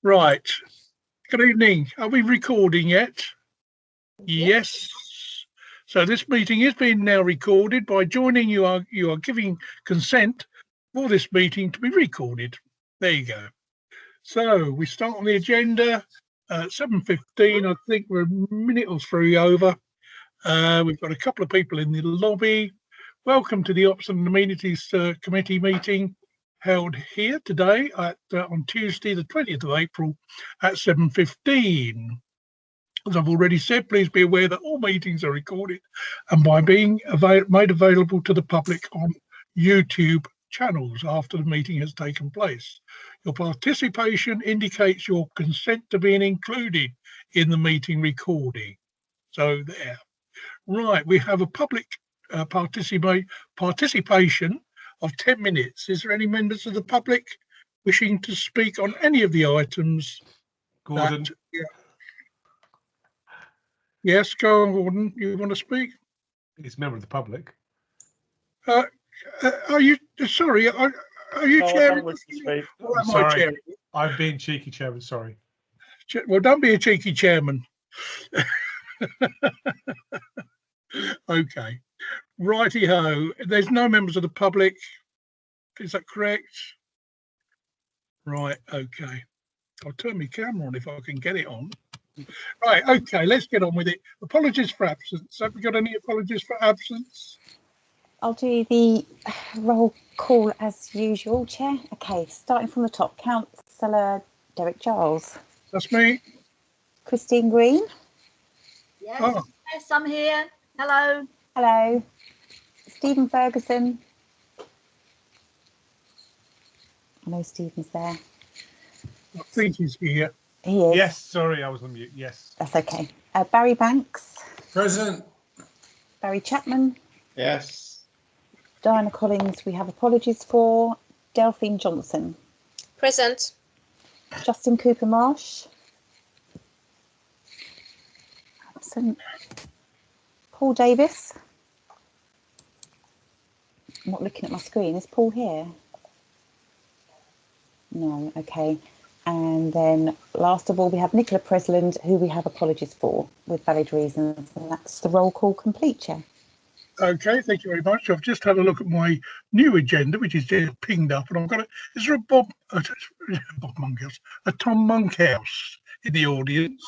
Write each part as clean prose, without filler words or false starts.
Right. Good evening. Are we recording yet? Yes. So this meeting is being now recorded. By joining, you are giving consent for this meeting to be recorded. There you go. So we start on the agenda at 7:15. I think we're a minute or three over. We've got a couple of people in the lobby. Welcome to the Ops and Amenities Committee meeting held here today on Tuesday, the 20th of April at 7:15. As I've already said, please be aware that all meetings are recorded and by being made available to the public on YouTube channels after the meeting has taken place. Your participation indicates your consent to being included in the meeting recording. So there. Right, we have a public participation of 10 minutes. Is there any members of the public wishing to speak on any of the items? Gordon. Yes, go on, Gordon. You want to speak? He's a member of the public. Are you sorry? Are you chairing? I'm sorry. I'm being cheeky, Chairman. Sorry. Well, don't be a cheeky chairman. Okay. Righty ho. There's no members of the public. Is that correct? Right. Okay. I'll turn my camera on if I can get it on. Right, okay, let's get on with it. Apologies for absence. Have we got any apologies for absence? I'll do the roll call as usual, Chair. Okay, starting from the top. Councillor Derek Giles. That's me. Christine Green. Yes, yes, I'm here. Hello. Hello. Stephen Ferguson. I know Stephen's there. I think he's here. He is. Yes, sorry, I was on mute. Yes. That's okay. Barry Banks. Present. Barry Chapman. Yes. Diana Collins, we have apologies for. Delphine Johnson. Present. Justin Cooper Marsh. Absent. Paul Davis. I'm not looking at my screen. Is Paul here? No, okay. And then last of all, we have Nicola Presland, who we have apologies for with valid reasons. And that's the roll call complete, Chair. Okay, thank you very much. I've just had a look at my new agenda, which is just pinged up, and I've got is there a Bob Monkhouse, a Tom Monkhouse in the audience?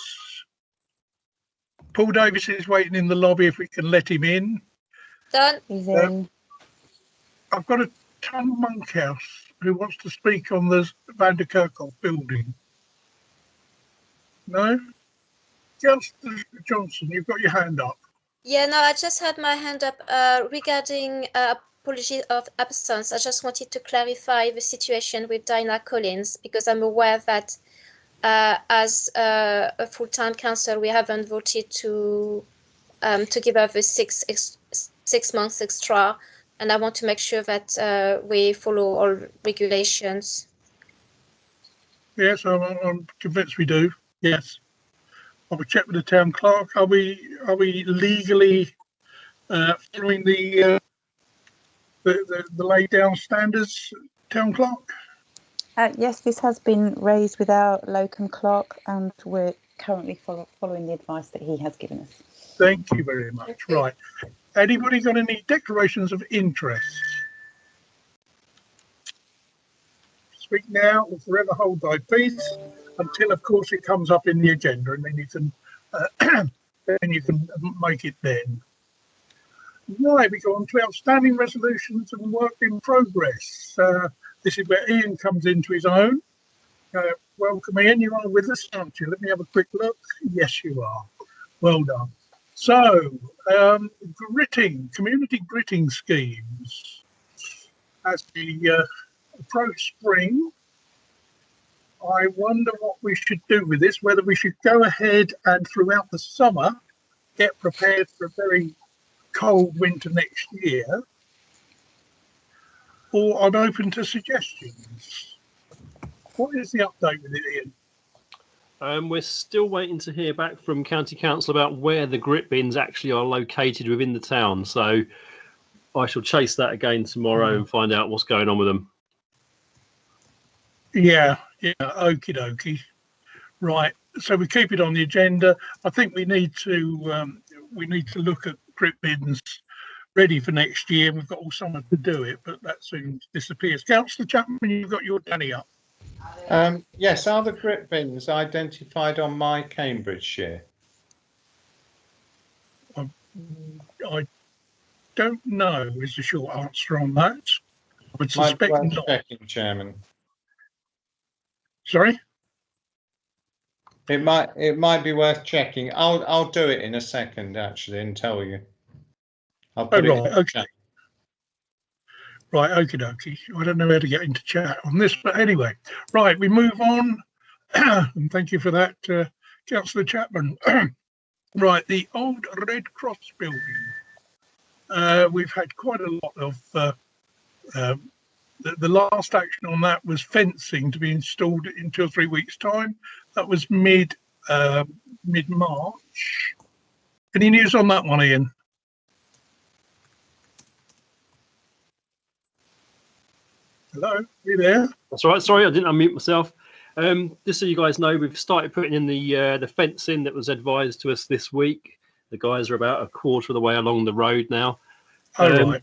Paul Davis is waiting in the lobby if we can let him in. Done. He's in. I've got a Tom Monkhouse who wants to speak on the Van der Kerkhoff building. No? Councillor Johnson, you've got your hand up. Yeah, no, I just had my hand up regarding apology of absence. I just wanted to clarify the situation with Diana Collins because I'm aware that as a full-time council, we haven't voted to give her the six months extra. And I want to make sure that we follow all regulations. Yes, I'm convinced we do. Yes, I will check with the town clerk. Are we legally following the laid down standards, town clerk? Yes, this has been raised with our locum clerk, and we're currently following the advice that he has given us. Thank you very much. Right. Anybody got any declarations of interest? Speak now or forever hold thy peace until, of course, it comes up in the agenda, and then you can make it then. Right, we go on to outstanding resolutions and work in progress. This is where Ian comes into his own. Welcome, Ian. You are with us, aren't you? Let me have a quick look. Yes, you are. Well done. So, community gritting schemes. As we approach spring, I wonder what we should do with this, whether we should go ahead and throughout the summer get prepared for a very cold winter next year, or I'm open to suggestions. What is the update with it, Ian? We're still waiting to hear back from County Council about where the grit bins actually are located within the town. So I shall chase that again tomorrow and find out what's going on with them. Yeah, okie dokie. Right. So we keep it on the agenda. I think we need to look at grip bins ready for next year. We've got all summer to do it, but that soon disappears. Councillor Chapman, you've got your Danny up. Yes, are the grip bins identified on my Cambridgeshire? I don't know is the short answer on that. I would Might be suspect worth not. checking, Chairman. Sorry? It might be worth checking. I'll do it in a second actually and tell you. I'll put it in Right, the okay. chat. Right, okie dokie. I don't know how to get into chat on this, but anyway. Right, we move on. And thank you for that, Councillor Chapman. Right, the old Red Cross building. We've had quite a lot of the last action on that was fencing to be installed in 2 or 3 weeks' time. That was mid March. Any news on that one, Ian? Hello, are you there? That's all right. Sorry, I didn't unmute myself. Just so you guys know, we've started putting in the fencing that was advised to us this week. The guys are about a quarter of the way along the road now. Oh, right.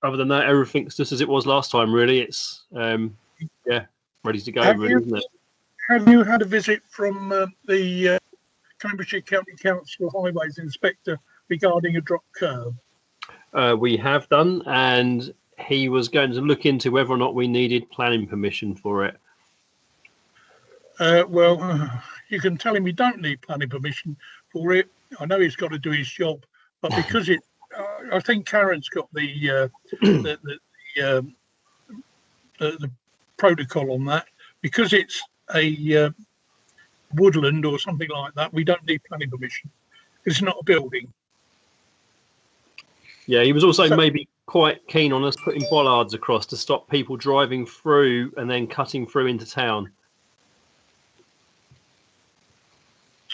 Other than that, everything's just as it was last time. Really, it's ready to go. Really, isn't it? Have you had a visit from the Cambridgeshire County Council Highways Inspector regarding a drop curb? We have done, and he was going to look into whether or not we needed planning permission for it. You can tell him you don't need planning permission for it. I know he's got to do his job, but because I think Karen's got the protocol on that. Because it's a woodland or something like that, we don't need planning permission. It's not a building. Yeah, he was also maybe quite keen on us putting bollards across to stop people driving through and then cutting through into town.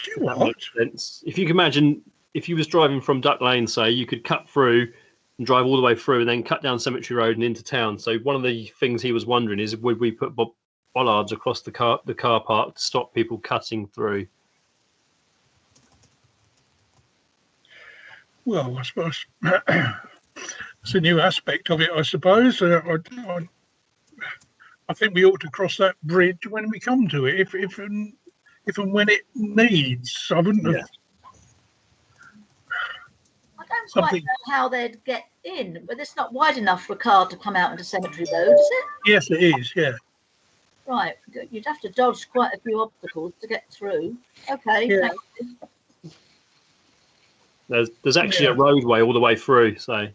If that makes sense. If you can imagine, if you was driving from Duck Lane, say, you could cut through and drive all the way through and then cut down Cemetery Road and into town. So one of the things he was wondering is, would we put bollards across the car park to stop people cutting through? Well, I suppose it's a new aspect of it, I suppose. I think we ought to cross that bridge when we come to it, if and when it needs. I wouldn't have. I don't quite know how they'd get in, but it's not wide enough for a car to come out into Cemetery Road, is it? Yes, it is, yeah. Right, you'd have to dodge quite a few obstacles to get through. Okay. Yeah. There's actually a roadway all the way through, so.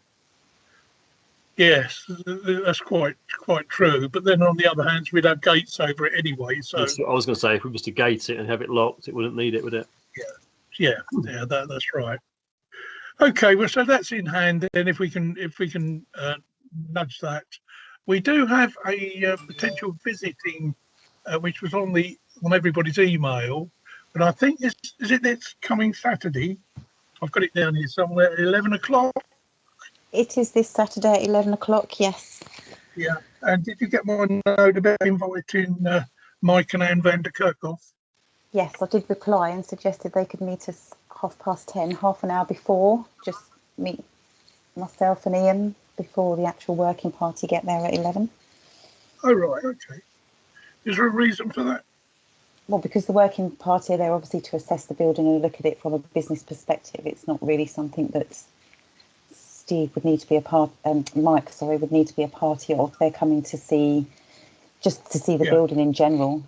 Yes, that's quite true. But then on the other hand, we'd have gates over it anyway. So that's what I was going to say, if we was to gate it and have it locked, it wouldn't need it, would it? Yeah, that's right. Okay, well, so that's in hand. And if we can nudge that, we do have a potential visiting, which was on everybody's email, but I think is it this coming Saturday? I've got it down here somewhere at 11 o'clock. It is this Saturday at 11 o'clock, yes. Yeah, and did you get my note about inviting Mike and Anne van der Kerkhoff? Yes, I did reply and suggested they could meet us 10:30, half an hour before, just meet myself and Ian before the actual working party get there at 11. Oh, right, okay. Is there a reason for that? Well, because the working party are there obviously to assess the building and look at it from a business perspective. It's not really something that Steve would need to be a part, Mike, sorry, would need to be a party of. They're coming to see the building in general.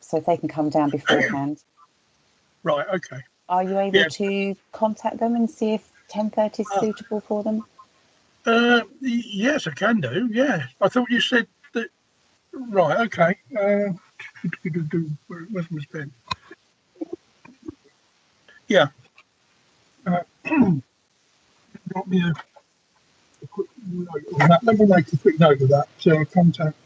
So if they can come down beforehand. Right, okay. Are you able to contact them and see if 10:30 is suitable for them? Yes, I can do. Yeah, I thought you said that. Right, okay. Where's my pen? Yeah. Got me a quick note on that. Let me make a quick note of that. Contact.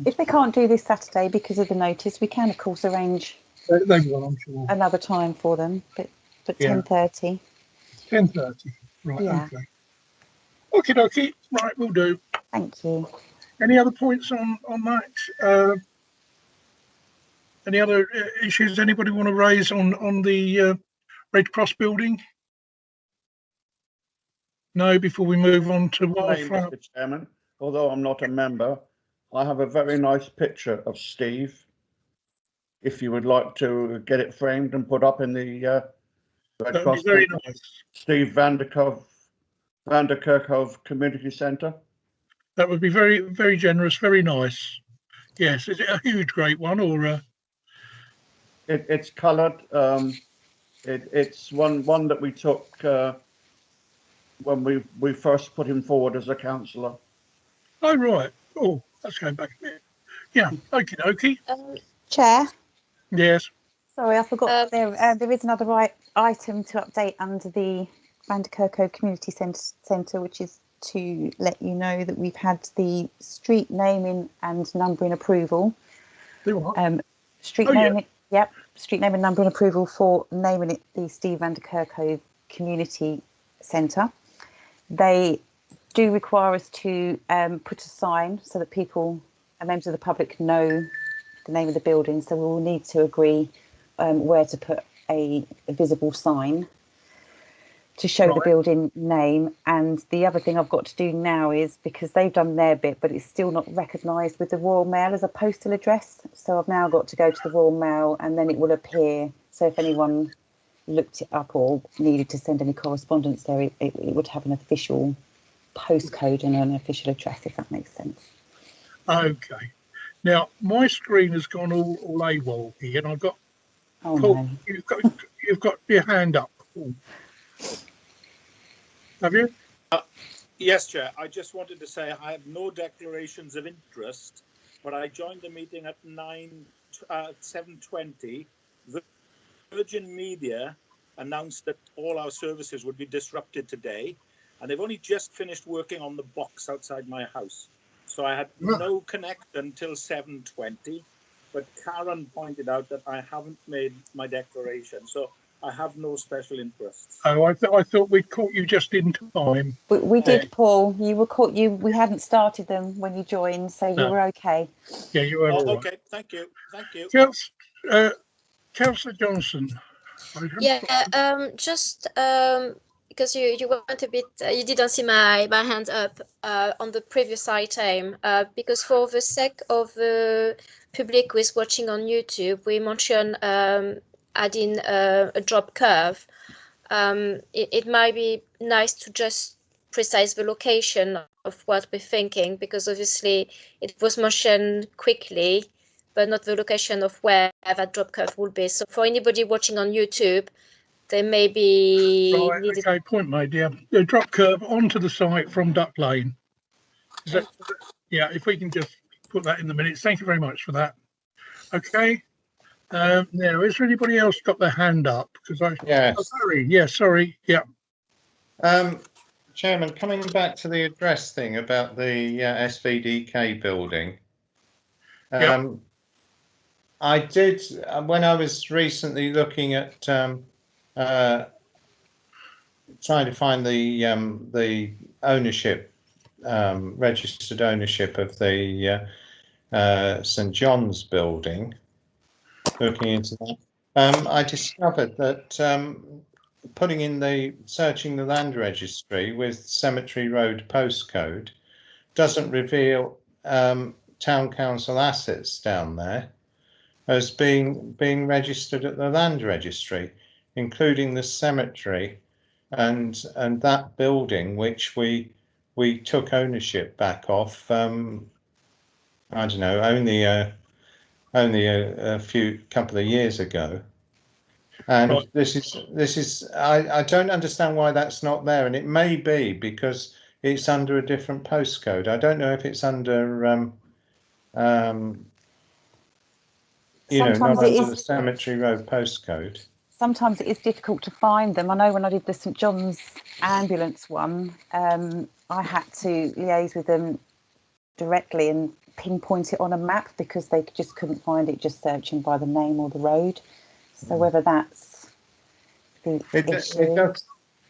If they can't do this Saturday because of the notice, we can of course arrange. They will, I'm sure. Another time for them, but 10:30. 10:30. Right. Yeah. Okay. Okie dokie. Right, we'll do. Thank you. Any other points on that? Any other issues anybody want to raise on the Red Cross building? No, before we move on to Wildflower. Mr. Chairman, although I'm not a member, I have a very nice picture of Steve. If you would like to get it framed and put up in the Red Cross. Very nice. Steve Vanderkerkhove Community Centre. That would be very, very generous, very nice. Yes, is it a huge, great one or? It's coloured. It's one that we took when we first put him forward as a councillor. Oh right. Oh, let's go back a bit. Yeah. Okie dokie. Chair. Yes. Sorry, I forgot. There is another item to update under the Vanderkerkhove Community Centre, which is to let you know that we've had the street naming and numbering approval. Street naming, yep. Street name and numbering approval for naming it the Steve Vanderkerkhove Community Centre. They do require us to put a sign so that people and members of the public know the name of the building. So we will need to agree where to put a visible sign to show the building name. And the other thing I've got to do now is, because they've done their bit, but it's still not recognised with the Royal Mail as a postal address. So I've now got to go to the Royal Mail and then it will appear. So if anyone looked it up or needed to send any correspondence there, it would have an official postcode and an official address, if that makes sense. Okay. Now my screen has gone all AWOL here, and I've got. Oh, Paul, no. you've got your hand up. Paul. Have you? Yes, Chair. I just wanted to say I have no declarations of interest, but I joined the meeting at 7:20. Virgin Media announced that all our services would be disrupted today, and they've only just finished working on the box outside my house. So I had no connection until 7:20, but Karen pointed out that I haven't made my declaration. So I have no special interests. Oh, I thought we'd caught you just in time. We did, Paul. You were caught. We hadn't started them when you joined, so you were okay. Yeah, you were. All okay, right. Thank you. Councillor Johnson. Yeah, just because you went a bit, you didn't see my hand up on the previous item, because for the sake of the public who is watching on YouTube, we mentioned adding a drop curve. It might be nice to just precise the location of what we're thinking, because obviously it was mentioned quickly, but not the location of where that drop curve will be. So for anybody watching on YouTube, they may be needed. Okay, point made. Yeah, the drop curve onto the site from Duck Lane. Is that, yeah, if we can just put that in the minutes. Thank you very much for that. Okay. Now, is there anybody else got their hand up? Because Yes. Oh, sorry. Yeah, sorry. Yeah. Chairman, coming back to the address thing about the SVDK building. I did, when I was recently looking at trying to find the ownership, registered ownership of the St John's building, looking into that, I discovered that searching the land registry with Cemetery Road postcode doesn't reveal town council assets down there as being registered at the land registry, including the cemetery and that building, which we took ownership back off. I don't know, only a couple of years ago. And right. This is I don't understand why that's not there, and it may be because it's under a different postcode. I don't know if it's under not under the Cemetery Road postcode. Sometimes it is difficult to find them. I know when I did the St John's ambulance one, I had to liaise with them directly and pinpoint it on a map because they just couldn't find it just searching by the name or the road. So whether that's the issue.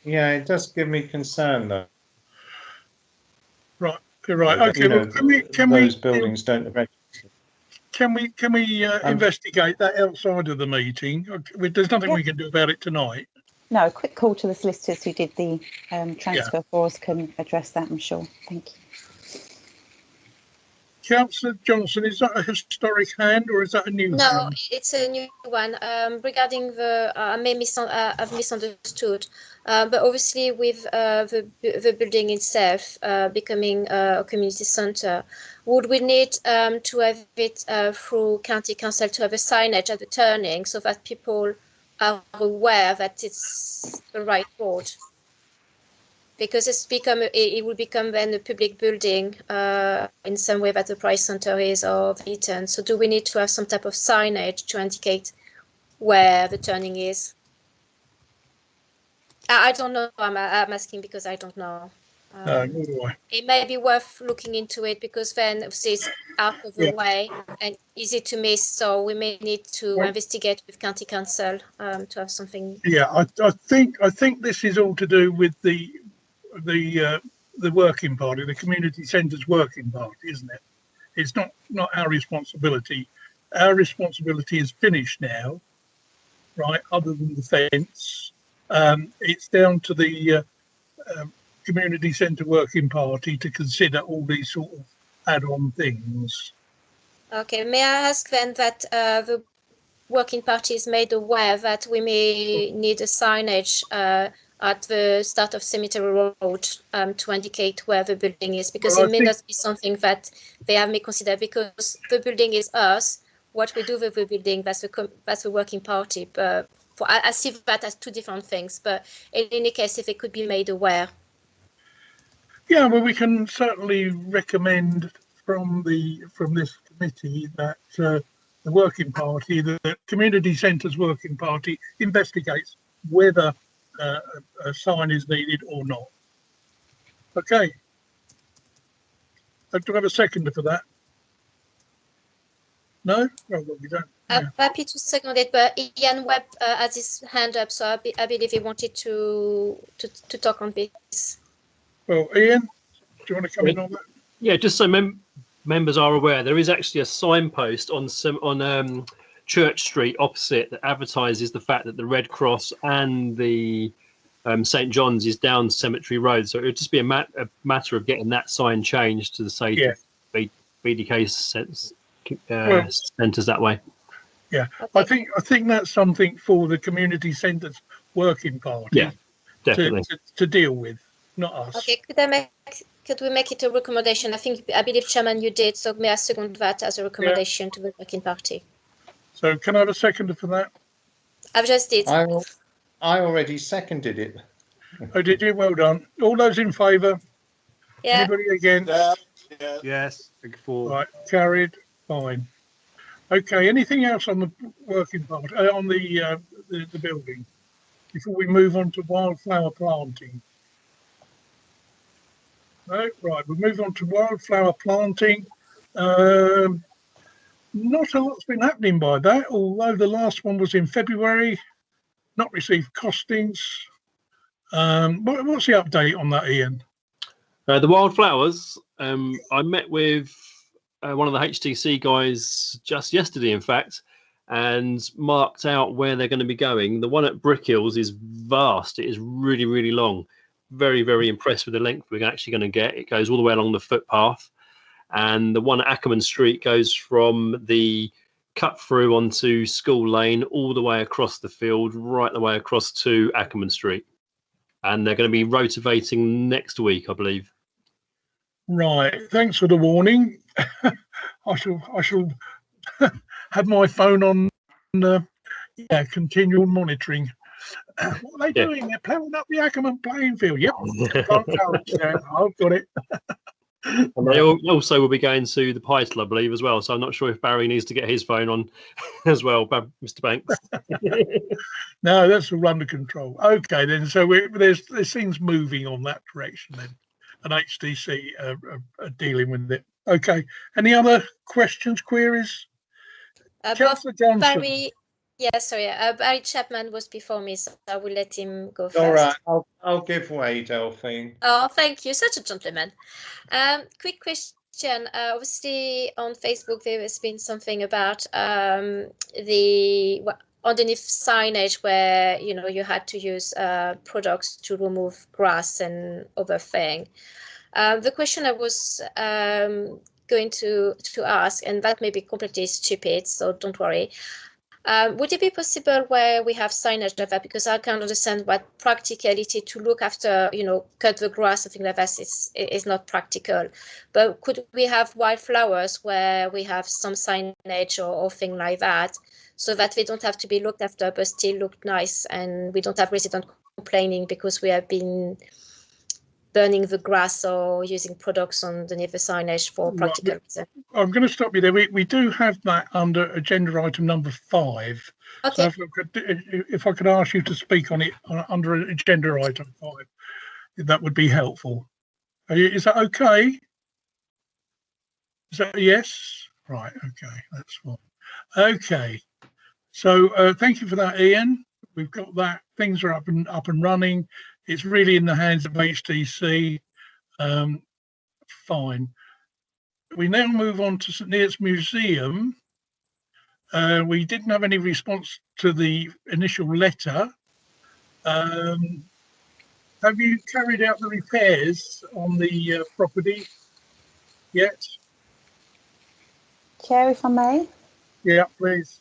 It does give me concern though. Right, you're right. Okay, well, can we those buildings don't register. can we investigate that outside of the meeting? There's nothing we can do about it tonight. No, a quick call to the solicitors who did the transfer for us can address that, I'm sure. Thank you. Councillor Johnson, is that a historic hand or is that a new No, hand? it's a new one. Regarding the, I've misunderstood, but obviously with the building itself becoming a community centre, would we need to have it through county council to have a signage at the turning so that people are aware that it's the right road? Because it will become then a public building in some way that the Price Centre is of Eton. So do we need to have some type of signage to indicate where the turning is? I don't know. I'm asking because I don't know. No, nor do I. It may be worth looking into it because then obviously it's out of the way and easy to miss. So we may need to investigate with county council to have something. Yeah, I think this is all to do with the working party, the community centre's working party, isn't it? It's not our responsibility. Our responsibility is finished now, right? Other than the fence, it's down to the community centre working party to consider all these sort of add-on things. Okay, may I ask then that the working party is made aware that we may need a signage at the start of Cemetery Road to indicate where the building is, because it may not be something that they have may consider, because the building is us. What we do with the building, that's the working party. But I see that as two different things. But in any case, if it could be made aware. Yeah, well, we can certainly recommend from this committee that the working party, the community centre's working party, investigates whether a sign is needed or not. Okay. Do I have a seconder for that? No? Well, we don't. I'm happy to second it, but Ian Webb has his hand up, so I believe he wanted to talk on this. Well, Ian, do you want to come in on that? Yeah, just so members are aware, there is actually a signpost on Church Street opposite that advertises the fact that the Red Cross and the St John's is down Cemetery Road. So it would just be a matter of getting that sign changed to the say BDK centres that way. Yeah, okay. I think that's something for the community centre's working party. Yeah, definitely to deal with, not us. Okay, could we make it a recommendation? I believe, Chairman, you did. So may I second that as a recommendation to the working party? So can I have a seconder for that? I've just did. I already seconded it. Oh, did you? Well done. All those in favour? Yeah. Anybody against? Yes. Right, carried. Fine. Okay. Anything else on the working party, on the building, before we move on to wildflower planting? No, right. We'll move on to wildflower planting. Not a lot's been happening by that, although the last one was in February. Not received costings. What's the update on that, Ian? The wildflowers. I met with one of the HTC guys just yesterday, in fact, and marked out where they're going to be going. The one at Brick Hills is vast. It is really, really long. Very, very impressed with the length we're actually going to get. It goes all the way along the footpath. And the one at Ackerman Street goes from the cut through onto School Lane all the way across the field, right the way across to Ackerman Street. And they're going to be rotivating next week, I believe. Right. Thanks for the warning. I shall have my phone on continual monitoring. What are they doing? They're ploughing up the Ackerman playing field. Yep. I've got it. And they also will be going to the Pytel, I believe, as well. So I'm not sure if Barry needs to get his phone on as well, Mr. Banks. No, that's all under control. Okay, then. So there's things moving on that direction then, and HTC are dealing with it. Okay. Any other questions, queries? Councillor Johnson. Barry, Barry Chapman was before me, so I will let him go first. All right, I'll give way, Delphine. Oh, thank you. Such a gentleman. Quick question question. Obviously, on Facebook, there has been something about underneath signage where you had to use products to remove grass and other thing. The question I was going to ask, and that may be completely stupid, so don't worry. Would it be possible where we have signage like that? Because I can't understand what practicality to look after, cut the grass, something like that is not practical. But could we have wildflowers where we have some signage or thing like that, so that they don't have to be looked after but still look nice, and we don't have residents complaining because we have been burning the grass or using products underneath the signage for practical reasons. I'm going to stop you there. We do have that under agenda item number 5. Okay. So if I could ask you to speak on it under agenda item 5, that would be helpful. Is that okay? Is that a yes? Right. Okay. That's fine. Okay. So thank you for that, Ian. We've got that. Things are up and running. It's really in the hands of HTC. Fine. We now move on to St Neots Museum. We didn't have any response to the initial letter. Have you carried out the repairs on the property yet? Chair, if I may. Yeah, please.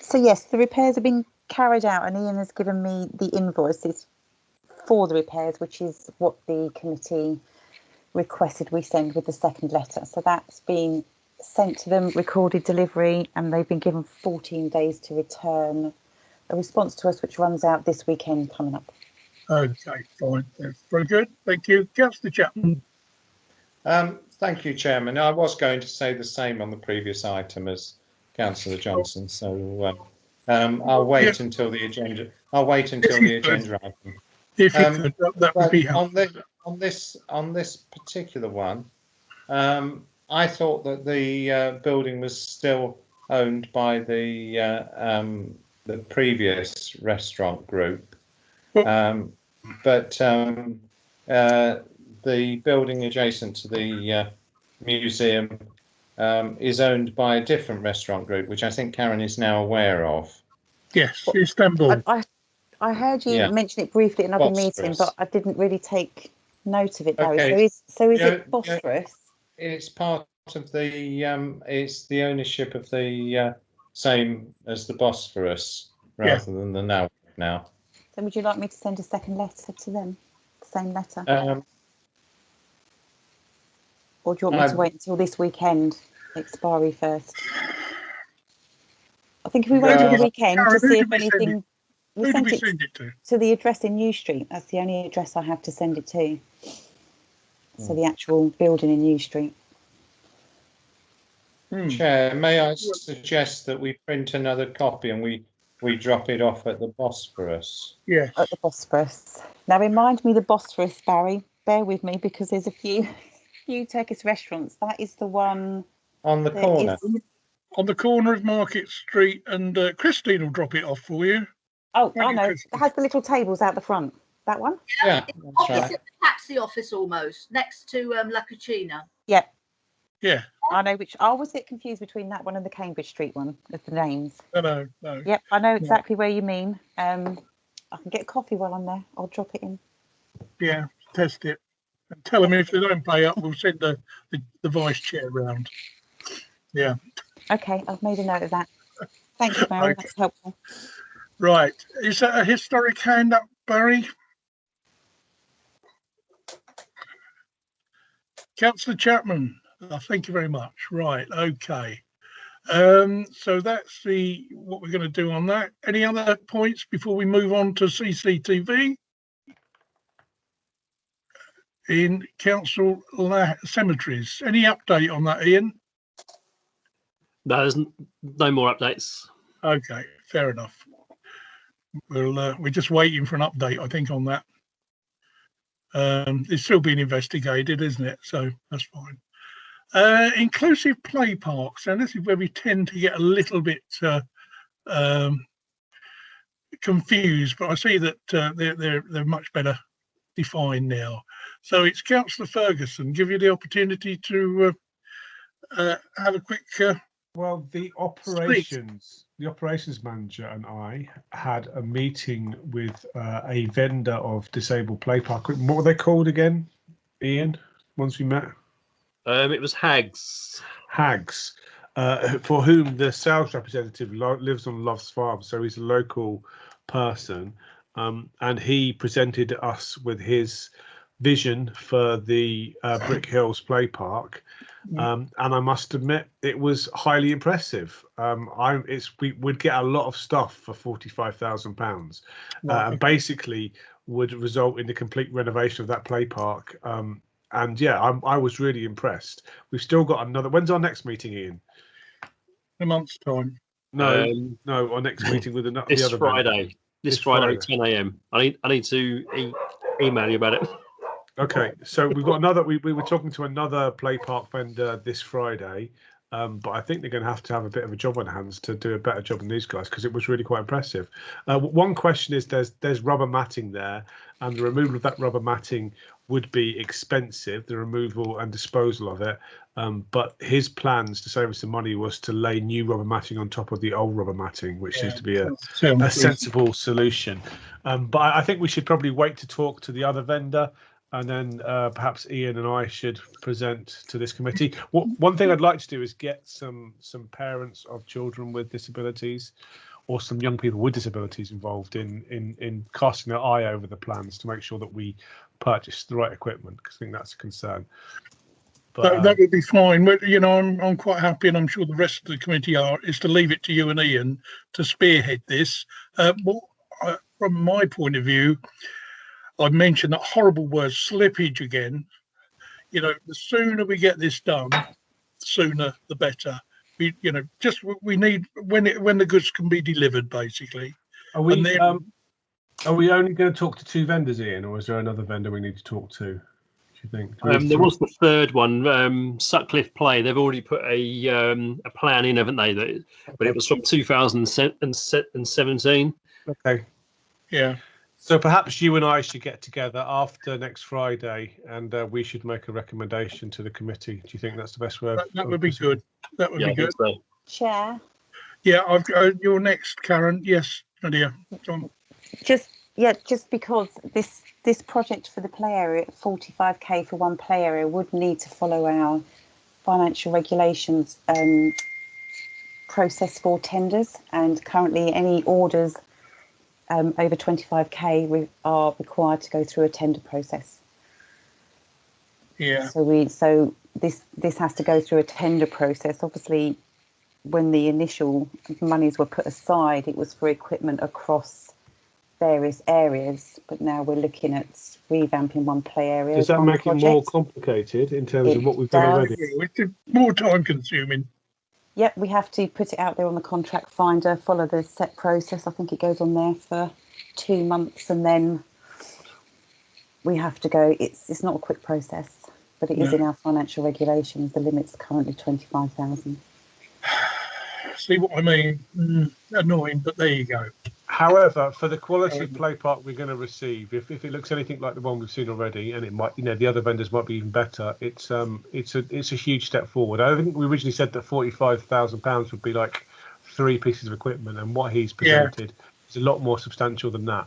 So yes, the repairs have been carried out, and Ian has given me the invoices for the repairs, which is what the committee requested we send with the second letter. So that's been sent to them, recorded delivery, and they've been given 14 days to return a response to us, which runs out this weekend coming up. Okay, fine. That's very good. Thank you. Councillor Chapman. Thank you, Chairman. I was going to say the same on the previous item as Councillor Johnson, so I'll wait until the agenda. I'll wait until the agenda item. If you could, that would be helpful. On this particular one, I thought that the building was still owned by the previous restaurant group, but the building adjacent to the museum is owned by a different restaurant group, which I think Karen is now aware of. Yes, Istanbul. I heard you mention it briefly at another meeting, but I didn't really take note of it, Barry. Okay. So is it Bosphorus? It's part of the it's the ownership of the same as the Bosphorus rather than the now. So would you like me to send a second letter to them? The same letter? Or do you want me to wait until this weekend expiry first? I think if we wait till the weekend to see if anything. We sent it to the address in New Street. That's the only address I have to send it to. So the actual building in New Street. Chair, may I suggest that we print another copy and we drop it off at the Bosphorus? Yes. At the Bosphorus. Now remind me the Bosphorus, Barry. Bear with me because there's a few Turkish restaurants. That is the one on the corner. On the corner of Market Street, and Christine will drop it off for you. Oh, I know. It has the little tables out the front. That one? Yeah. Opposite the taxi office almost, next to La Cucina. Yep. Yeah. I know which. I was a bit confused between that one and the Cambridge Street one with the names. No. Yep, I know exactly where you mean. I can get a coffee while I'm there. I'll drop it in. Yeah, test it. And tell them if they don't pay up, we'll send the vice chair round. Yeah. Okay, I've made a note of that. Thank you, Barry. Okay. That's helpful. Right. Is that a historic hand up, Barry? Councillor Chapman. Thank you very much. Right. Okay. So that's what we're going to do on that. Any other points before we move on to CCTV? In council cemeteries. Any update on that, Ian? No, there's no more updates. Okay, fair enough. We're just waiting for an update, I think, on that. It's still being investigated, isn't it? So that's fine. Inclusive play parks, and this is where we tend to get a little bit confused, but I see that they're much better defined now. So it's Councillor Ferguson. Give you the opportunity to have a quick. Well, the operations manager and I had a meeting with a vendor of disabled play park. What were they called again, Ian? Once we met, it was Hags. Hags, for whom the sales representative lives on Love's Farm, so he's a local person, and he presented us with his vision for the Brick Hills Play Park. And I must admit, it was highly impressive. We would get a lot of stuff for £45,000, and basically would result in the complete renovation of that play park. And yeah, I was really impressed. We've still got another. When's our next meeting, Ian? A month's time. No, our next meeting with the This other Friday. vendor. This Friday, 10 a.m. I need to email you about it. Okay, so we've got another. We were talking to another play park vendor this Friday, but I think they're going to have a bit of a job on hands to do a better job than these guys, because it was really quite impressive. One question is there's rubber matting there, and the removal of that rubber matting would be expensive, the removal and disposal of it. But his plans to save us some money was to lay new rubber matting on top of the old rubber matting, which seems to be a sensible solution. But I think we should probably wait to talk to the other vendor. And then perhaps Ian and I should present to this committee. One thing I'd like to do is get some parents of children with disabilities, or some young people with disabilities involved in casting their eye over the plans to make sure that we purchase the right equipment, because I think that's a concern. But that would be fine. But I'm quite happy, and I'm sure the rest of the committee is to leave it to you and Ian to spearhead this. From my point of view, I mentioned that horrible word slippage again. The sooner we get this done, the sooner the better. We need when the goods can be delivered, basically. Are we only going to talk to two vendors, Ian, or is there another vendor we need to talk to? Do you think? There was the third one, Sutcliffe Play. They've already put a plan in, haven't they? But it was from 2017. Okay. Yeah. So perhaps you and I should get together after next Friday, and we should make a recommendation to the committee. Do you think that's the best way? That would be good. That would be good. So. Chair. Yeah, you're next, Karen. Yes, Nadia. John. Just because this project for the play area, 45k for one play area, would need to follow our financial regulations process for tenders, and currently any orders over 25k we are required to go through a tender process. Yeah. So this has to go through a tender process. Obviously, when the initial monies were put aside, it was for equipment across various areas, but now we're looking at revamping one play area. Does that make it more complicated in terms of what we've done already? Yeah, it's more time consuming. Yep, we have to put it out there on the contract finder, follow the set process. I think it goes on there for 2 months, and then we have to go. It's not a quick process, but it is in our financial regulations. The limit's currently 25,000. See what I mean? Annoying, but there you go. However, for the quality of play park we're going to receive, if it looks anything like the one we've seen already, and it might, the other vendors might be even better, it's a huge step forward. I think we originally said that £45,000 would be like 3 pieces of equipment, and what he's presented is a lot more substantial than that.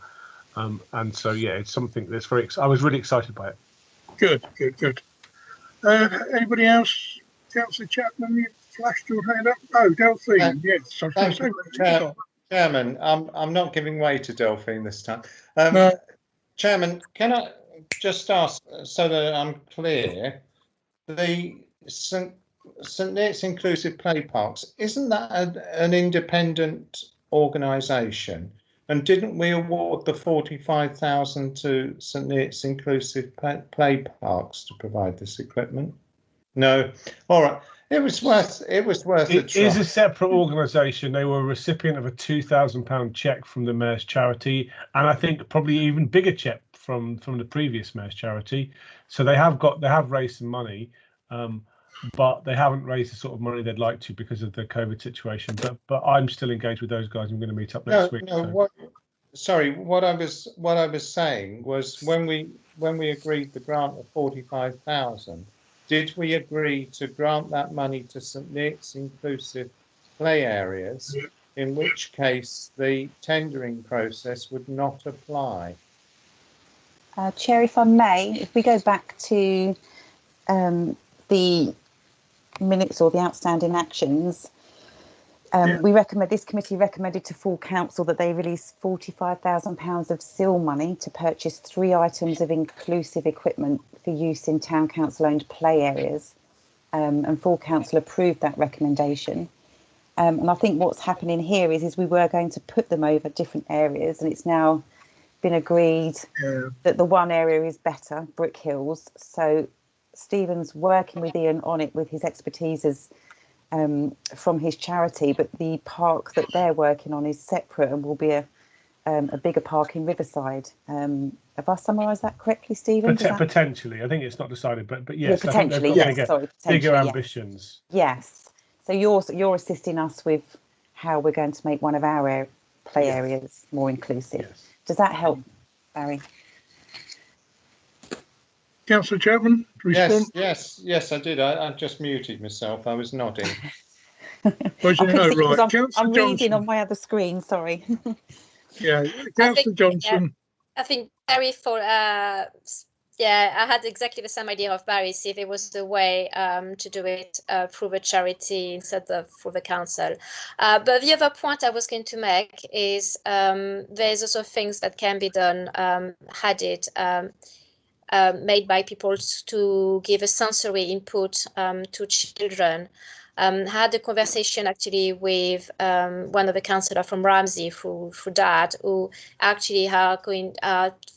And so it's something that's I was really excited by it. Good. Anybody else? Councillor Chapman, you flashed your hand up. Oh, Delphine, yes. Chairman, I'm not giving way to Delphine this time. No. Chairman, can I just ask, so that I'm clear, the St Neots Inclusive Play Parks, isn't that an independent organisation? And didn't we award the 45,000 to St Neots Inclusive Play Parks to provide this equipment? No. All right. It was worth a try. It is a separate organisation. They were a recipient of a £2,000 cheque from the Mayor's charity, and I think probably even bigger cheque from the previous Mayor's charity. So they have raised some money, but they haven't raised the sort of money they'd like to because of the COVID situation. But I'm still engaged with those guys. I'm going to meet up next week. sorry, what I was saying was when we agreed the grant of 45,000, did we agree to grant that money to St Neots inclusive play areas? In which case the tendering process would not apply. Chair, if I may, if we go back to the minutes or the outstanding actions, this committee recommended to full council that they release £45,000 of SIL money to purchase 3 items of inclusive equipment for use in town council owned play areas, and full council approved that recommendation. And I think what's happening here is we were going to put them over different areas, and it's now been agreed that the one area is better, Brick Hills. So Stephen's working with Ian on it with his expertise as from his charity, but the park that they're working on is separate and will be a bigger park in Riverside. Have I summarised that correctly, Stephen? Potentially, I think it's not decided, but yes, potentially, bigger ambitions. Yes. So you're assisting us with how we're going to make one of our play areas more inclusive. Yes. Does that help, Barry? Councillor Chapman, respond. Yes, I did. I just muted myself. I was nodding. I'm reading on my other screen. Sorry. Councillor Johnson. I think Barry I had exactly the same idea of Barry. See if there was a way to do it through the charity instead of through the council. But the other point I was going to make is there's also things that can be done, made by people to give a sensory input to children. Had a conversation actually with one of the councillors from Ramsey through Dad, who actually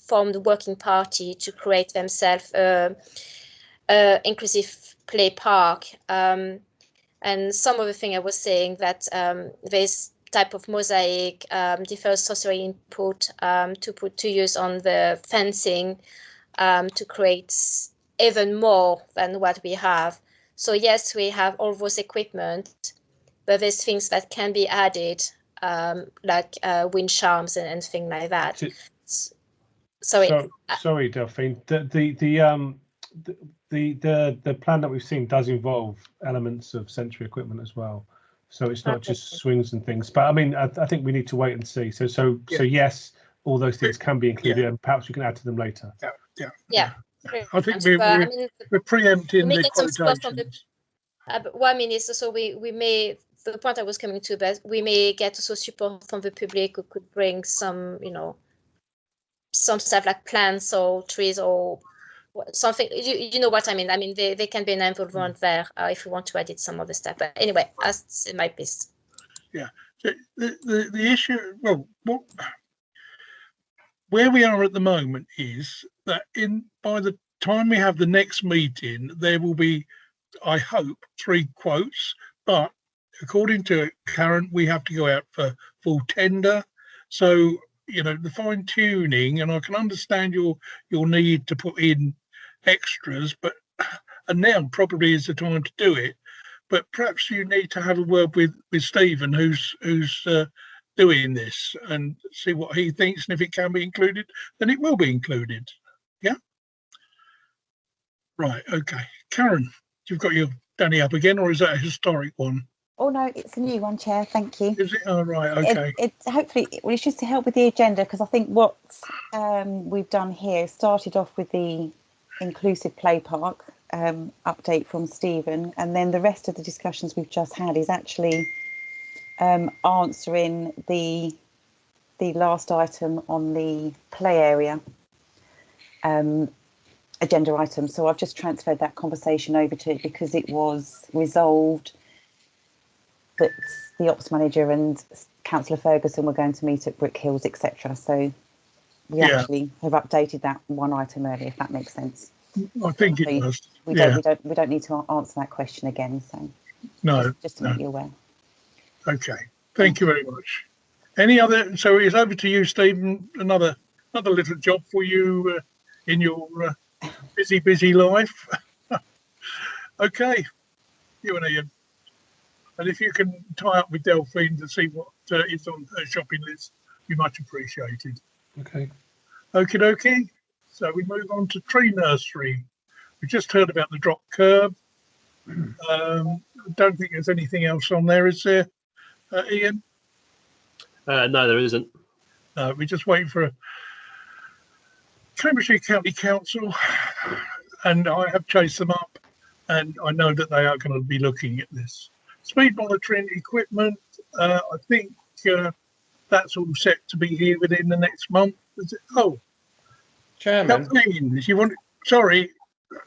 formed a working party to create themselves inclusive play park. And some of the thing I was saying that this type of mosaic differs sensory input to put to use on the fencing to create even more than what we have. So yes, we have all those equipment, but there's things that can be added, like wind charms and things like that. Sorry, Delphine. The plan that we've seen does involve elements of sensory equipment as well. So it's not just swings and things. But I mean, I think we need to wait and see. So yes, all those things can be included, and perhaps we can add to them later. Yeah. I think we're preempting the quotations. But what I mean is also we may, the point I was coming to, but we may get also support from the public who could bring some, some stuff like plants or trees or something. You know what I mean? I mean, they can be an involvement there if we want to edit some of the stuff. But anyway, that's my piece. Yeah. The issue, where we are at the moment is that by the time we have the next meeting, there will be, I hope, 3 quotes, but according to Karen, we have to go out for full tender. So, the fine tuning, and I can understand your need to put in extras, and now probably is the time to do it. But perhaps you need to have a word with Stephen, who's doing this, and see what he thinks, and if it can be included, then it will be included. Yeah. Right. Okay. Karen, you've got your Danny up again, or is that a historic one? Oh no, it's a new one, Chair. Thank you. Is it? Oh right. Okay. It's hopefully it's just to help with the agenda, because I think what we've done here started off with the inclusive play park update from Stephen, and then the rest of the discussions we've just had is actually answering the last item on the play area agenda item. So I've just transferred that conversation over to it because it was resolved that the ops manager and Councillor Ferguson were going to meet at Brick Hills, etc. So we actually have updated that one item earlier, if that makes sense. I think it does. We don't need to answer that question again. So no, just to make you aware. Okay, thank you very much. Any other? So it's over to you, Stephen. Another little job for you in your busy life. Okay, you and Ian. And if you can tie up with Delphine to see what is on her shopping list be much appreciated. Okay. Okie dokie. So we move on to tree nursery. We just heard about the drop curb. Don't think there's anything else on there, is there, Ian? No, there isn't. We're just waiting for Cambridgeshire County Council, and I have chased them up, and I know that they are going to be looking at this. Speed monitoring equipment, I think that's all set to be here within the next month. Is it? Oh, Chairman. Kathleen, if you want, sorry,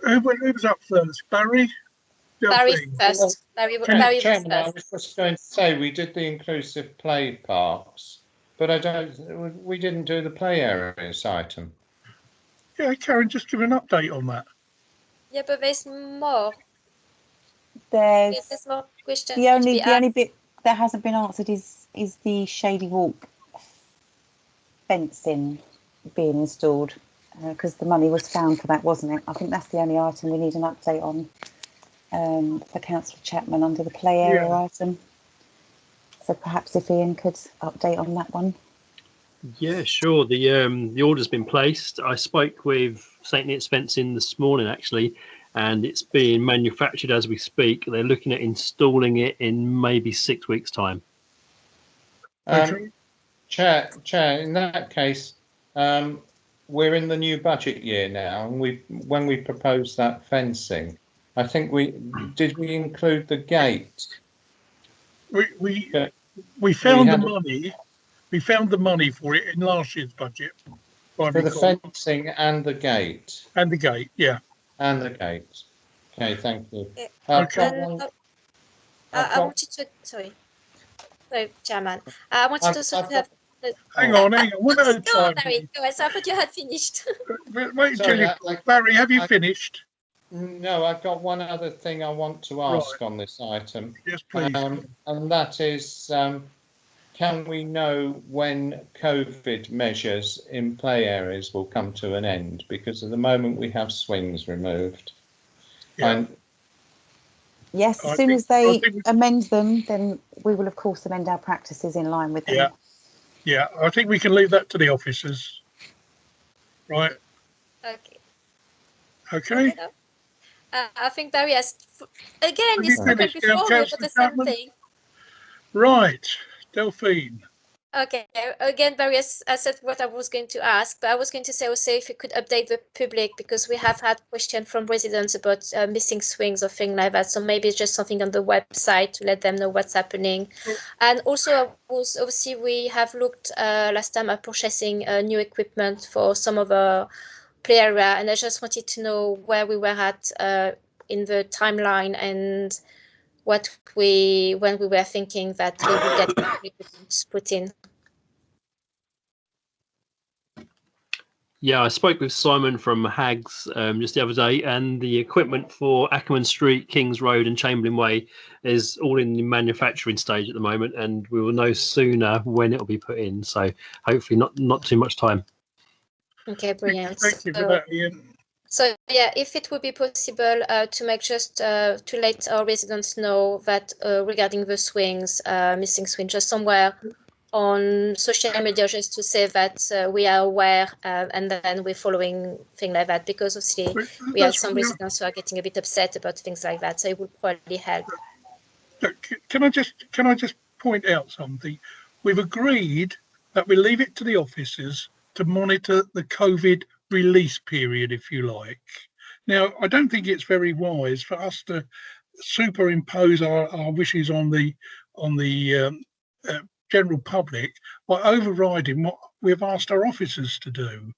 who was up first? Barry? Barry Delphine? first. Barry was Chairman, I first. was just going to say we did the inclusive play parks, but we didn't do the play areas item. Yeah, Karen, just give an update on that. Yeah, but there's more. There's More questions. the only bit that hasn't been answered is the Shady Walk fencing being installed, because the money was found for that, wasn't it? I think that's the only item we need an update on for Councillor Chapman under the play area item. So perhaps if Ian could update on that one. Yeah, sure. The order's been placed. I spoke with St. Neots Fencing this morning, actually, and it's being manufactured as we speak. They're looking at installing it in maybe 6 weeks' time. Chair, in that case, we're in the new budget year now, and when we proposed that fencing, I think we include the gate. We found the money. We found the money for it in last year's budget. For the fencing and the gate. And the gate, yeah. And the gate. Okay, thank you. I wanted to, sorry, Chairman. I wanted to have. Hang on. One at a time. Barry, go ahead. So I thought you had finished. Wait till you, Barry, have you finished? No, I've got one other thing I want to ask on this item. Yes, please. And that is, can we know when COVID measures in play areas will come to an end? Because at the moment we have swings removed. Yeah. Yes, as soon as they amend them, then we will of course amend our practices in line with them. Yeah, I think we can leave that to the officers. Right. Okay. I think Barry has, again, he's spoken before, but the same thing. Right, Delphine. Okay, again, Barry has said what I was going to ask, but I was going to say also if you could update the public, because we have had questions from residents about missing swings or things like that. So maybe it's just something on the website to let them know what's happening. And also, obviously, we have looked last time at purchasing new equipment for some of our play area, and I just wanted to know where we were at in the timeline and when we were thinking that we would get equipment put in. Yeah, I spoke with Simon from Hags just the other day, and the equipment for Ackerman Street, Kings Road and Chamberlain Way is all in the manufacturing stage at the moment, and we will know sooner when it will be put in. So hopefully not too much time. Okay, brilliant. Thank you for that, Ian. So yeah, if it would be possible to make just to let our residents know that regarding the swings, missing swing, just somewhere on social media, just to say that we are aware and then we're following things like that, because obviously we have some residents who are getting a bit upset about things like that, so it would probably help. Can I just point out something? We've agreed that we leave it to the officers to monitor the COVID release period, if you like. Now, I don't think it's very wise for us to superimpose our wishes on the general public by overriding what we've asked our officers to do.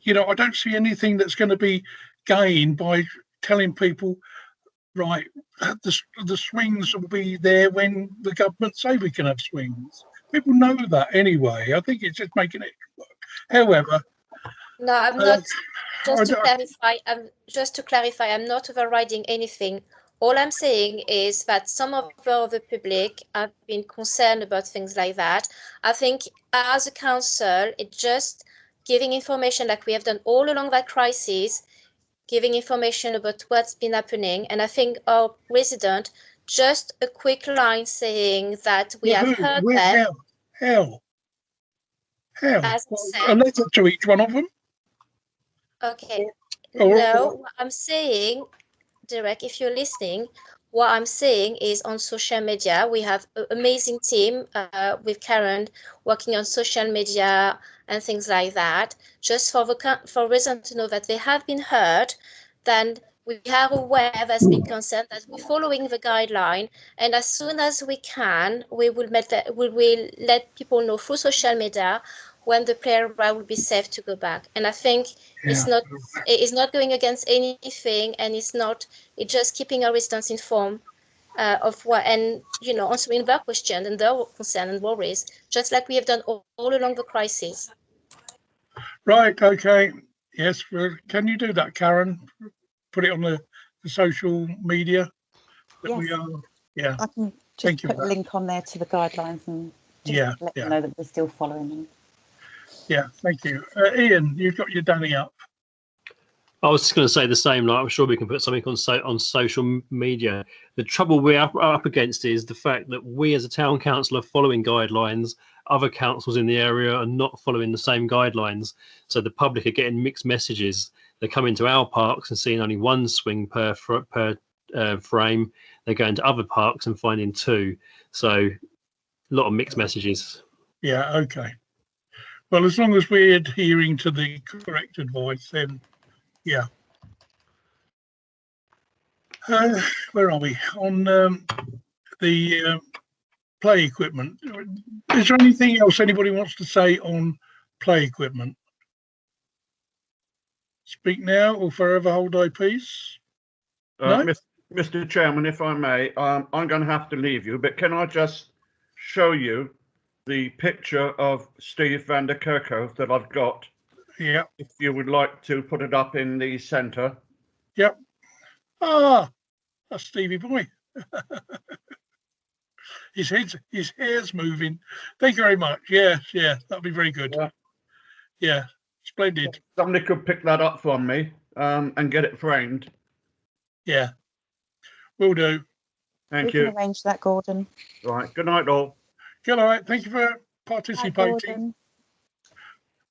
You know, I don't see anything that's going to be gained by telling people, right, the swings will be there when the government say we can have swings. People know that anyway. I think it's just making it work. However, no, I'm not. Just to clarify, I'm not overriding anything. All I'm saying is that some of the public have been concerned about things like that. I think as a council, it's just giving information like we have done all along that crisis, giving information about what's been happening. And I think our resident, just a quick line saying that we have heard them. Hell. How? As I A said, letter to each one of them? okay. Or- No, what I'm saying, Derek, if you're listening, what I'm saying is on social media, we have an amazing team with Karen working on social media and things like that, just for residents to know that they have been heard, then we are aware there's been consent, that we're following the guideline, and as soon as we can, we will let people know through social media when the player will be safe to go back. And I think it's not going against anything, and it's just keeping our residents informed of what, and answering their questions and their concern and worries, just like we have done all along the crisis. Right, okay. Yes, well, can you do that, Karen? Put it on the social media that Yes. we are. Yeah. I can just Thank you put for a that. link on there to the guidelines and just let them know that we're still following them. Yeah, thank you. Ian, you've got your Danny up. I was just going to say the same. Like, I'm sure we can put something on social media. The trouble we're up against is the fact that we, as a town council, are following guidelines. Other councils in the area are not following the same guidelines, so the public are getting mixed messages. They come into our parks and seeing only one swing per frame. They go into other parks and finding two. So, a lot of mixed messages. Yeah, okay. Well, as long as we're adhering to the correct advice, then yeah. Where are we? On the play equipment. Is there anything else anybody wants to say on play equipment? Speak now or forever hold thy peace. No? Mr. Chairman, if I may, I'm going to have to leave you, but can I just show you the picture of Steve van der Kerkhoff that I've got? Yeah. If you would like to put it up in the centre. Yep. Ah, that's Stevie boy. his hair's moving. Thank you very much. Yeah, that'll be very good. Yeah, splendid. Somebody could pick that up for me and get it framed. Yeah, will do. Thank you. You. Can arrange that, Gordon. Right. Good night, all. Good night. Thank you for participating.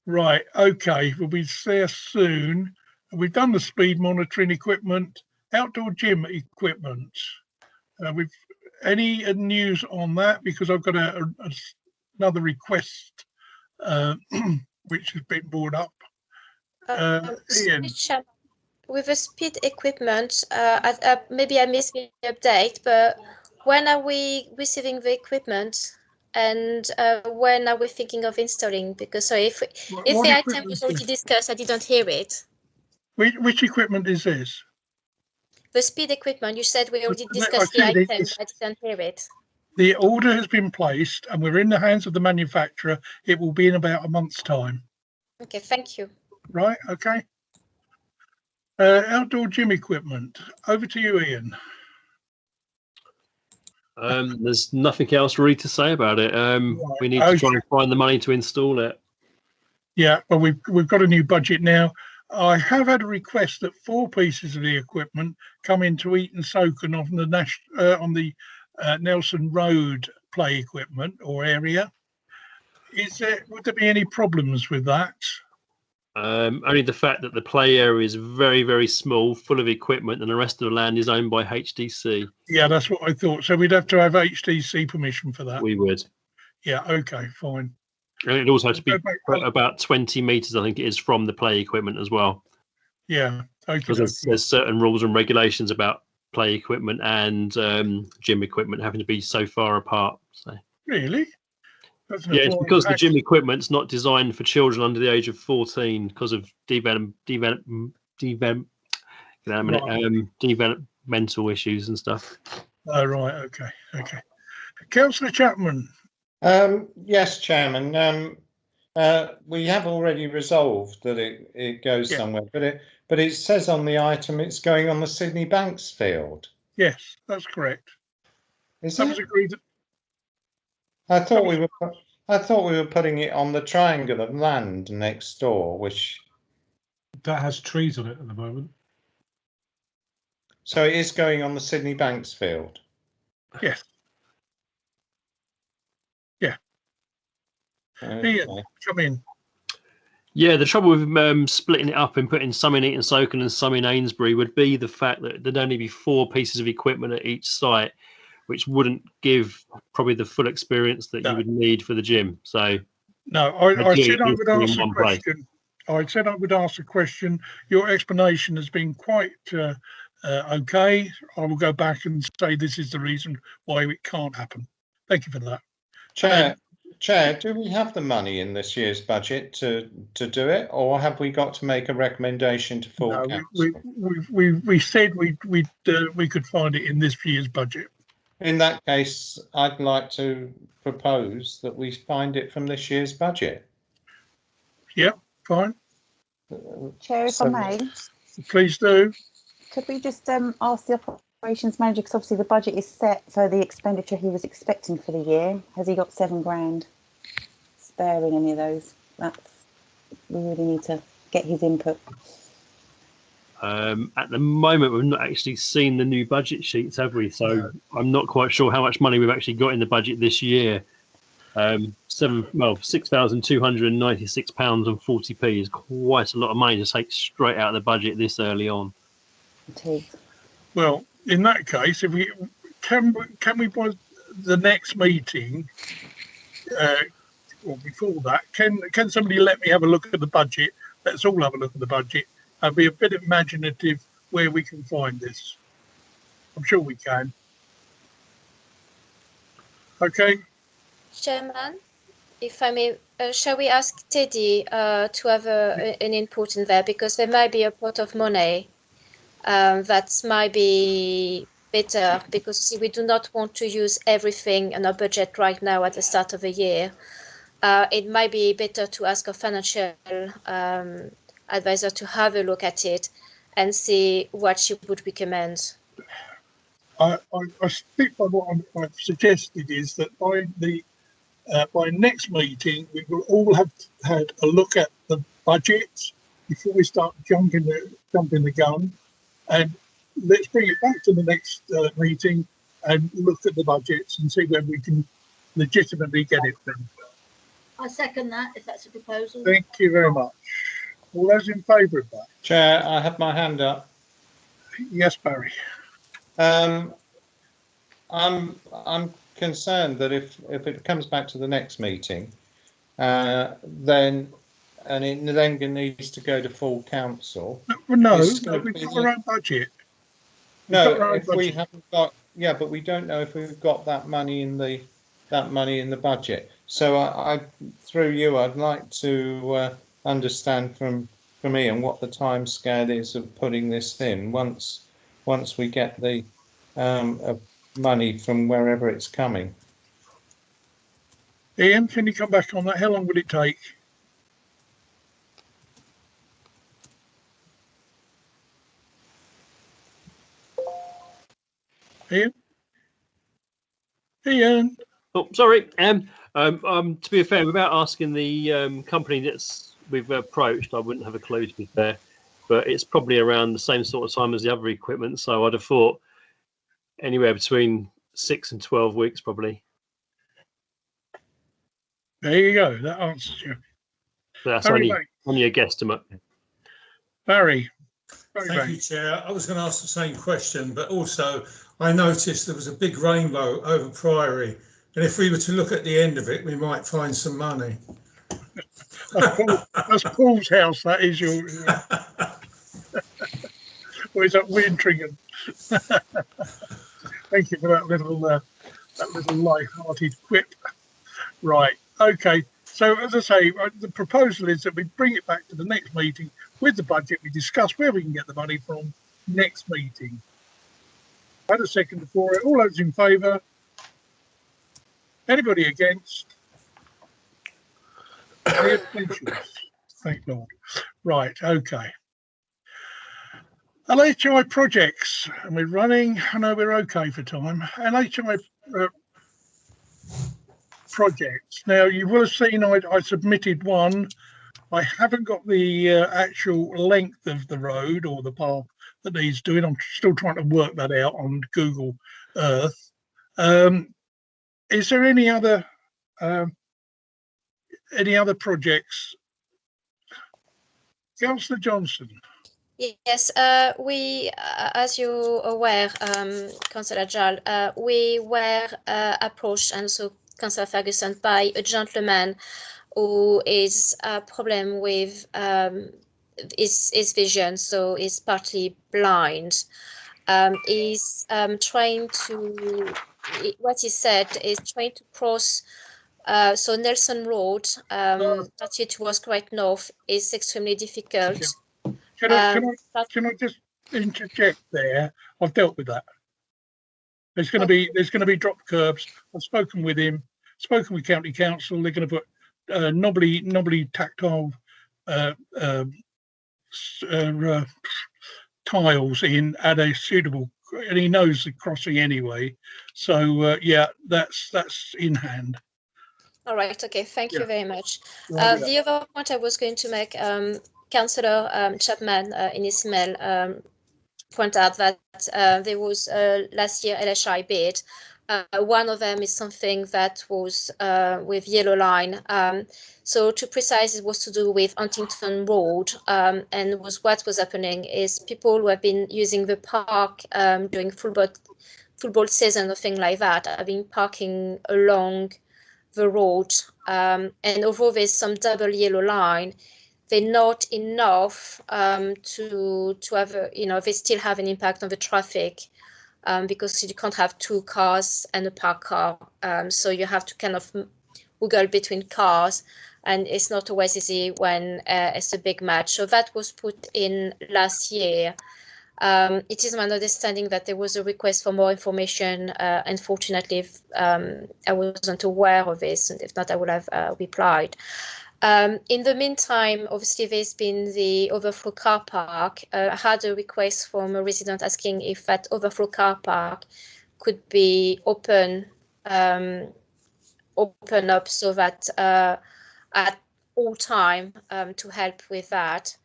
Right. Okay. We'll be there soon. We've done the speed monitoring equipment, outdoor gym equipment. We've any news on that, because I've got another request which has been brought up. Ian. With the speed equipment, maybe I missed the update, but when are we receiving the equipment, and when are we thinking of installing? Because if the item was already discussed, I didn't hear it. Which equipment is this? The speed equipment. You said we already discussed the item, but I didn't hear it. The order has been placed and we're in the hands of the manufacturer. It will be in about a month's time. Okay, thank you. Right, okay. Outdoor gym equipment. Over to you, Ian. There's nothing else really to say about it. We need to try and find the money to install it. Yeah, well, we've got a new budget now. I have had a request that 4 pieces of the equipment come into Eton Soken on the Nelson Road play equipment or area. Would there be any problems with that? Only the fact that the play area is very, very small, full of equipment, and the rest of the land is owned by HDC. Yeah, that's what I thought. So we'd have to have HDC permission for that. We would. Yeah, okay, fine. And it also has to be about 20 metres, I think it is, from the play equipment as well. Yeah, okay. Because there's certain rules and regulations about play equipment and gym equipment having to be so far apart. So. Really? Yeah, it's because the gym equipment's not designed for children under the age of 14 because of developmental issues and stuff. Oh, right. Okay. Councillor Chapman. Yes, Chairman. We have already resolved that it goes somewhere, but it says on the item it's going on the Sydney Banks field. Yes, that's correct. That was agreed. I thought we were putting it on the triangle of land next door, which that has trees on it at the moment. So it is going on the Sydney Banks field. Yes. Yeah. Ian, come in. Yeah, the trouble with splitting it up and putting some in Eton Soken and some in Amesbury would be the fact that there'd only be 4 pieces of equipment at each site, which wouldn't give probably the full experience that you would need for the gym. So no, I said I would ask a place. question. I said I would ask a question. Your explanation has been quite okay. I will go back and say this is the reason why it can't happen. Thank you for that. Chair, do we have the money in this year's budget to do it, or have we got to make a recommendation to full council? We said we could find it in this year's budget. In that case, I'd like to propose that we find it from this year's budget. Yep, fine. Chair, if I may. Please do. Could we just ask the operations manager, because obviously the budget is set for the expenditure he was expecting for the year. Has he got £7,000 spare in any of those? We really need to get his input. At the moment, we've not actually seen the new budget sheets, have we? So no. I'm not quite sure how much money we've actually got in the budget this year. £6,296 and 40p is quite a lot of money to take straight out of the budget this early on. It is. Well, in that case, if we can we by the next meeting, or before that, can somebody let me have a look at the budget? Let's all have a look at the budget and be a bit imaginative where we can find this. I'm sure we can. Okay. Chairman, if I may, shall we ask Teddy to have an input in there, because there might be a pot of money that might be better, because see, we do not want to use everything in our budget right now at the start of the year. It might be better to ask a financial advisor to have a look at it and see what she would recommend. I think by what I've suggested is that by next meeting we will all have had a look at the budget before we start jumping the gun, and let's bring it back to the next meeting and look at the budgets and see when we can legitimately get it done. I second that, if that's a proposal. Thank you very much. All those in favour of that? Chair, I have my hand up. Yes, Barry. I'm concerned that if it comes back to the next meeting, then it needs to go to full council. No, we've got our own budget. No, if we haven't got, yeah, but we don't know if we've got that money in the budget. So I through you, I'd like to understand from Ian what the time scale is of putting this in once we get the money from wherever it's coming. Ian, can you come back on that? How long would it take? Ian? Oh, sorry. To be fair, without asking the company we've approached, I wouldn't have a clue, to be fair. But it's probably around the same sort of time as the other equipment. So I'd have thought anywhere between 6 and 12 weeks, probably. There you go. That answers you. That's only a guesstimate. Barry. Thank you, Chair. I was going to ask the same question, but also I noticed there was a big rainbow over Priory. And if we were to look at the end of it, we might find some money. That's Paul's house. That is your. Or is that Wintringham? Thank you for that little light-hearted quip. Right. Okay. So as I say, the proposal is that we bring it back to the next meeting with the budget. We discuss where we can get the money from next meeting. I had a second for it. All those in favour? Anybody against? Any abstentions? Thank Lord. Right, okay. LHI projects, and we're running, I know we're okay for time. LHI projects. Now, you will have seen I submitted one. I haven't got the actual length of the road or the path that he's doing. I'm still trying to work that out on Google Earth. Is there any other any other projects? Councillor Johnson. Yes, we, as you're aware, Councillor Jal, we were approached, and so Councillor Ferguson, by a gentleman who is a problem with his vision, so he's partly blind. He's trying to, what he said is trying to cross, so Nelson Road, that it was quite north, is extremely difficult. Can I just interject there? I've dealt with that. There's going to be drop curbs. I've spoken with him. Spoken with County Council. They're going to put knobbly tactile tiles in at a suitable, and he knows the crossing anyway. So yeah, that's in hand. All right. Okay. Thank you very much. The other point I was going to make, Councillor Chapman in his email point out that there was last year LHI bid. One of them is something that was with Yellow Line. So to precise, it was to do with Huntington Road, and what was happening is people who have been using the park during football season or thing like that have been parking along the road, and although there's some double Yellow Line, they're not enough to have they still have an impact on the traffic, because you can't have two cars and a parked car, so you have to kind of wiggle between cars, and it's not always easy when it's a big match. So that was put in last year. It is my understanding that there was a request for more information. Unfortunately, I wasn't aware of this, and if not, I would have replied. In the meantime, obviously, there's been the overflow car park. I had a request from a resident asking if that overflow car park could be open up so that at all time to help with that.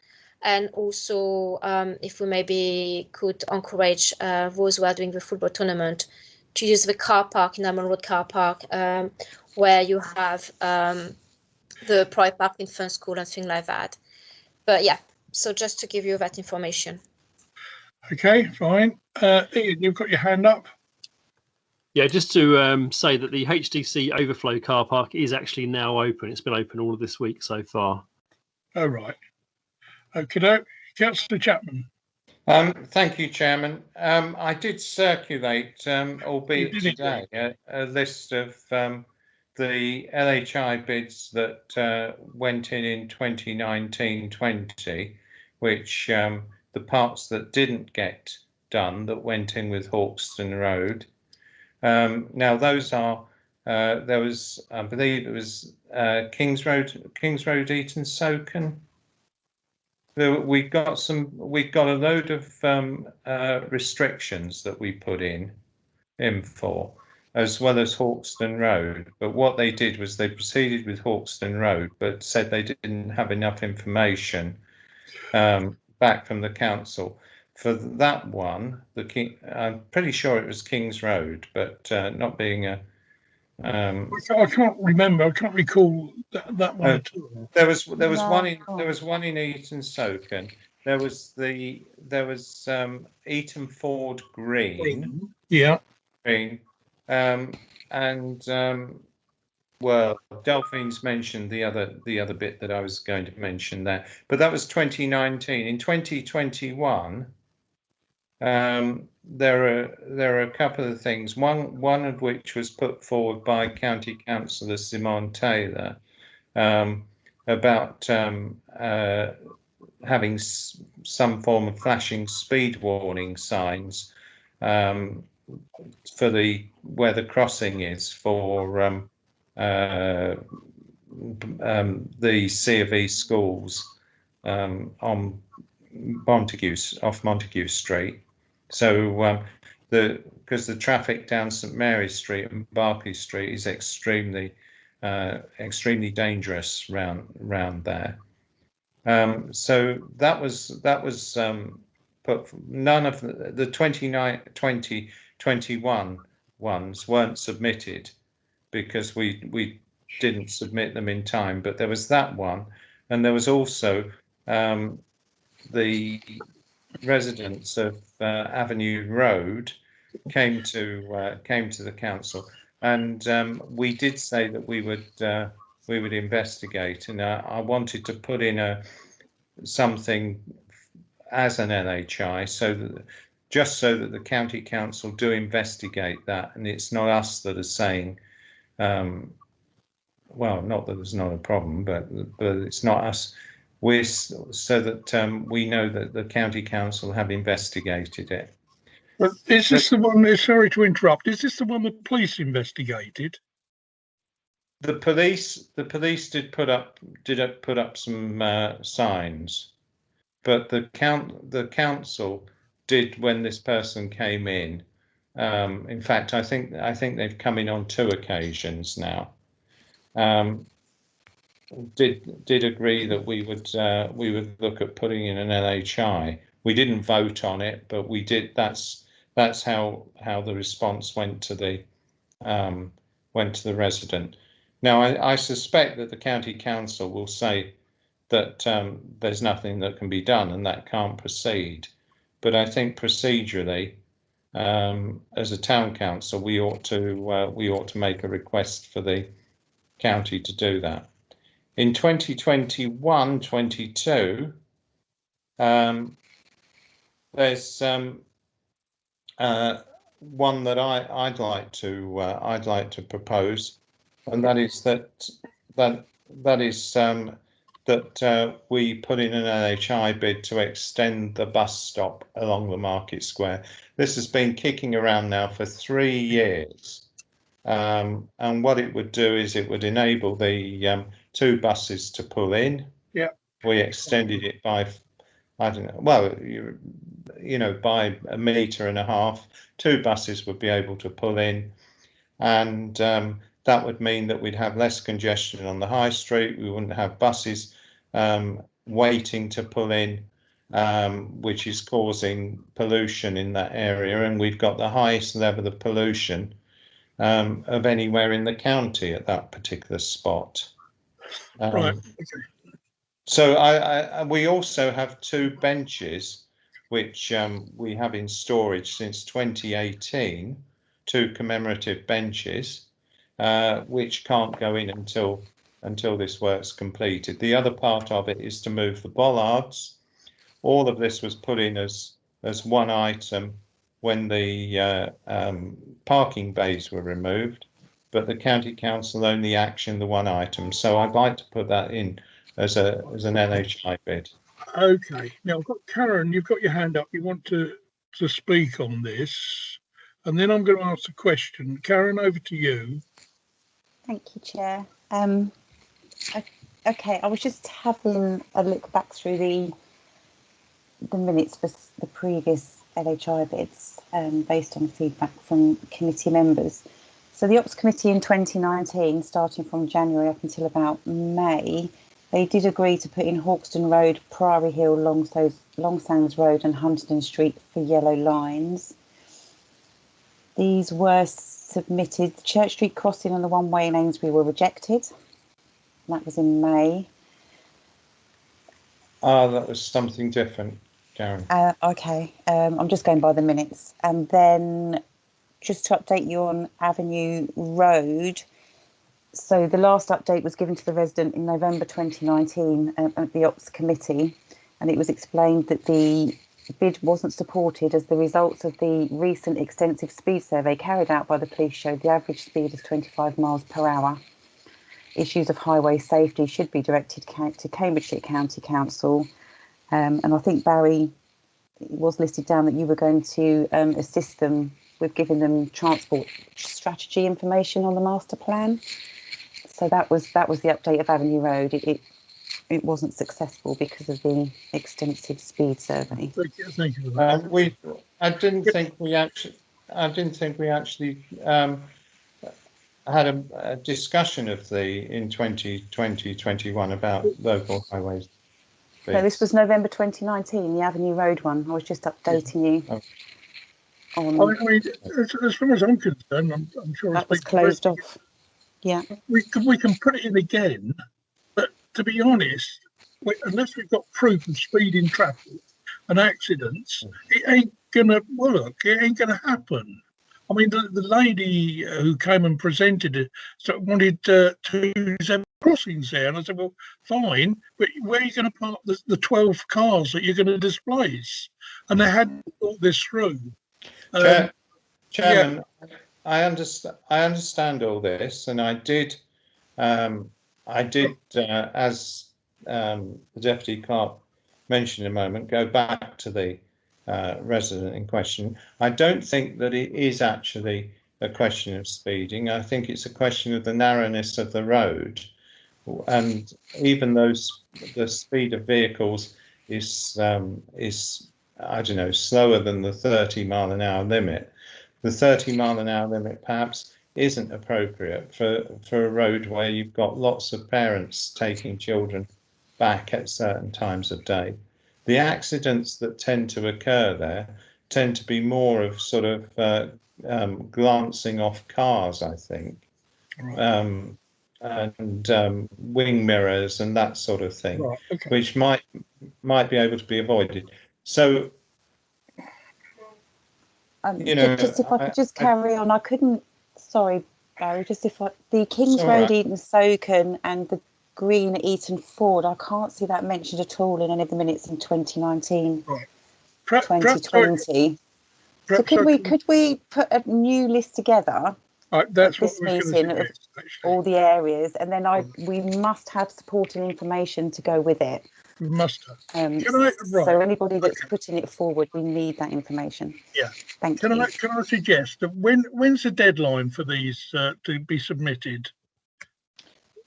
And also, if we maybe could encourage those who are doing the football tournament to use the car park, Norman Road car park, where you have the private park in Fun School and things like that. But yeah, so just to give you that information. Okay, fine. Ian, you've got your hand up. Yeah, just to say that the HDC overflow car park is actually now open. It's been open all of this week so far. Oh, right. Okay, Councillor Chapman. Thank you, Chairman. I did circulate, albeit today, a list of the LHI bids that went in 2019-20, which the parts that didn't get done that went in with Hawkston Road. Now those are there was, I believe it was Kings Road, Eton Soken. We got a load of restrictions that we put in for, as well as Hawkston Road. But what they did was they proceeded with Hawkston Road, but said they didn't have enough information back from the council. For that one, I'm pretty sure it was Kings Road, but not being a... I can't remember. I can't recall that one at all. There was one in Eton Soken. There was Eton Ford Green. Yeah. Green. Well, Delphine's mentioned the other bit that I was going to mention there, but that was 2019. In 2021, there are a couple of things. One of which was put forward by County Councillor Simone Taylor about having some form of flashing speed warning signs for where the crossing is for the C of E schools on off Montague Street. So because the traffic down St Mary's Street and Berkeley Street is extremely dangerous round there. So that was put. None of the 2021 ones weren't submitted because we didn't submit them in time. But there was that one, and there was also the residents of Avenue Road came to the council, and we did say that we would investigate, and I wanted to put in something as an LHI, so that the county council do investigate that, and it's not us that are saying, well, not that there's not a problem, but it's not us. So that we know that the county council have investigated it. But is this the one? Sorry to interrupt. Is this the one the police investigated? The police did put up some signs, but the council did when this person came in. In fact, I think they've come in on 2 occasions now. Did agree that we would look at putting in an LHI. We didn't vote on it, but we did. That's how the response went to the resident. Now I suspect that the county council will say that there's nothing that can be done and that can't proceed. But I think procedurally, as a town council, we ought to make a request for the county to do that. In 2021-22, there's one that I'd like to propose, and that is that we put in an LHI bid to extend the bus stop along the Market Square. This has been kicking around now for 3 years, and what it would do is it would enable the 2 buses to pull in. Yeah. We extended it by, I don't know, well, by 1.5 meters. 2 buses would be able to pull in, and that would mean that we'd have less congestion on the high street. We wouldn't have buses waiting to pull in, which is causing pollution in that area, and we've got the highest level of pollution of anywhere in the county at that particular spot. Right. Okay. So we also have 2 benches which we have in storage since 2018, 2 commemorative benches, which can't go in until this work's completed. The other part of it is to move the bollards. All of this was put in as one item when the parking bays were removed, but the county council only actioned the one item. So I'd like to put that in as an LHI bid. Okay. Now I've got Karen. You've got your hand up. You want to speak on this, and then I'm going to ask a question. Karen, over to you. Thank you, Chair. Okay, I was just having a look back through the minutes for the previous LHI bids based on feedback from committee members. So the Ops Committee in 2019, starting from January up until about May, they did agree to put in Hawkston Road, Priory Hill, Longsands Road and Huntingdon Street for yellow lines. These were submitted. The Church Street crossing and the one-way in Amesbury were rejected. That was in May. That was something different, Karen. Okay, I'm just going by the minutes. And then just to update you on Avenue Road. So the last update was given to the resident in November 2019 at the Ops Committee, and it was explained that the bid wasn't supported as the results of the recent extensive speed survey carried out by the police showed the average speed is 25 miles per hour. Issues of highway safety should be directed to Cambridgeshire County Council, and I think, Barry, it was listed down that you were going to assist them with giving them transport strategy information on the master plan. So that was the update of Avenue Road. It wasn't successful because of the extensive speed survey. Thank you for that. I didn't think we actually had a discussion of in 2020-21 about local highways. No, this was November 2019, the Avenue Road one. I was just updating you. Oh. I mean, as far as I'm concerned, I'm sure that was closed off. Yeah. We can put it in again, but to be honest, unless we've got proof of speeding traffic and accidents, it ain't gonna work. It ain't gonna happen. I mean, the lady who came and presented it wanted 2 zebra crossings there, and I said, well, fine, but where are you going to park the 12 cars that you're going to displace? And they hadn't thought this through. Chairman, I understand all this, and I did, as the Deputy Clerk mentioned a moment, go back to the resident in question. I don't think that it is actually a question of speeding. I think it's a question of the narrowness of the road, and even though the speed of vehicles is I don't know, slower than the 30-mile-an-hour limit. The 30-mile-an-hour limit perhaps isn't appropriate for a road where you've got lots of parents taking children back at certain times of day. The accidents that tend to occur there tend to be more of sort of glancing off cars, I think, and wing mirrors and that sort of thing, right, okay. which might be able to be avoided. So, you know, just if I could just carry on, I couldn't. Sorry, Barry. Just if the Kings Road, Eton Soken, and the Green at Eton Ford, I can't see that mentioned at all in any of the minutes in 2019, right. 2020. So could we put a new list together? That's at this what we're meeting of all the areas, and then we must have supporting information to go with it. We must have. So anybody that's putting it forward, we need that information. Yeah. Thank you. Can I suggest that when's the deadline for these to be submitted?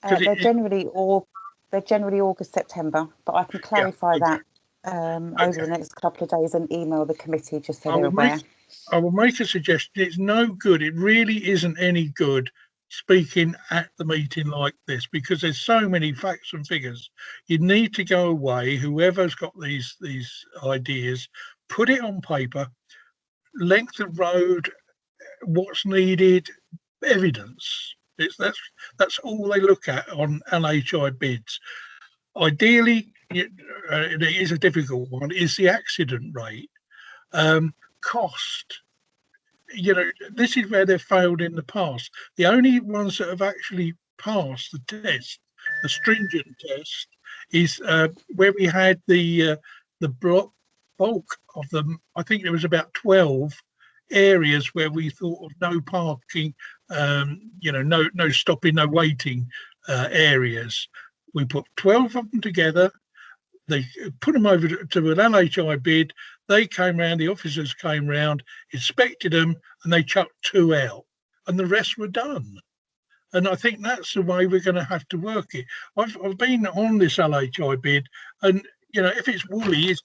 They're generally August, September, but I can clarify that over the next couple of days and email the committee just so they're aware. I will make a suggestion. It's no good. It really isn't any good speaking at the meeting like this, because there's so many facts and figures. You need to go away, whoever's got these ideas, put it on paper, length of road, what's needed, evidence. That's all they look at on LHI bids. Ideally, it is a difficult one, is the accident rate. Cost. You know, this is where they've failed in the past. The only ones that have actually passed the test, the stringent test, is where we had the bulk of them. I think there was about 12 areas where we thought of no parking, no stopping, no waiting areas. We put 12 of them together. They put them over to an LHI bid. They came round, the officers came round, inspected them, and they chucked 2 out, and the rest were done. And I think that's the way we're going to have to work it. I've been on this LHI bid, and if it's woolly,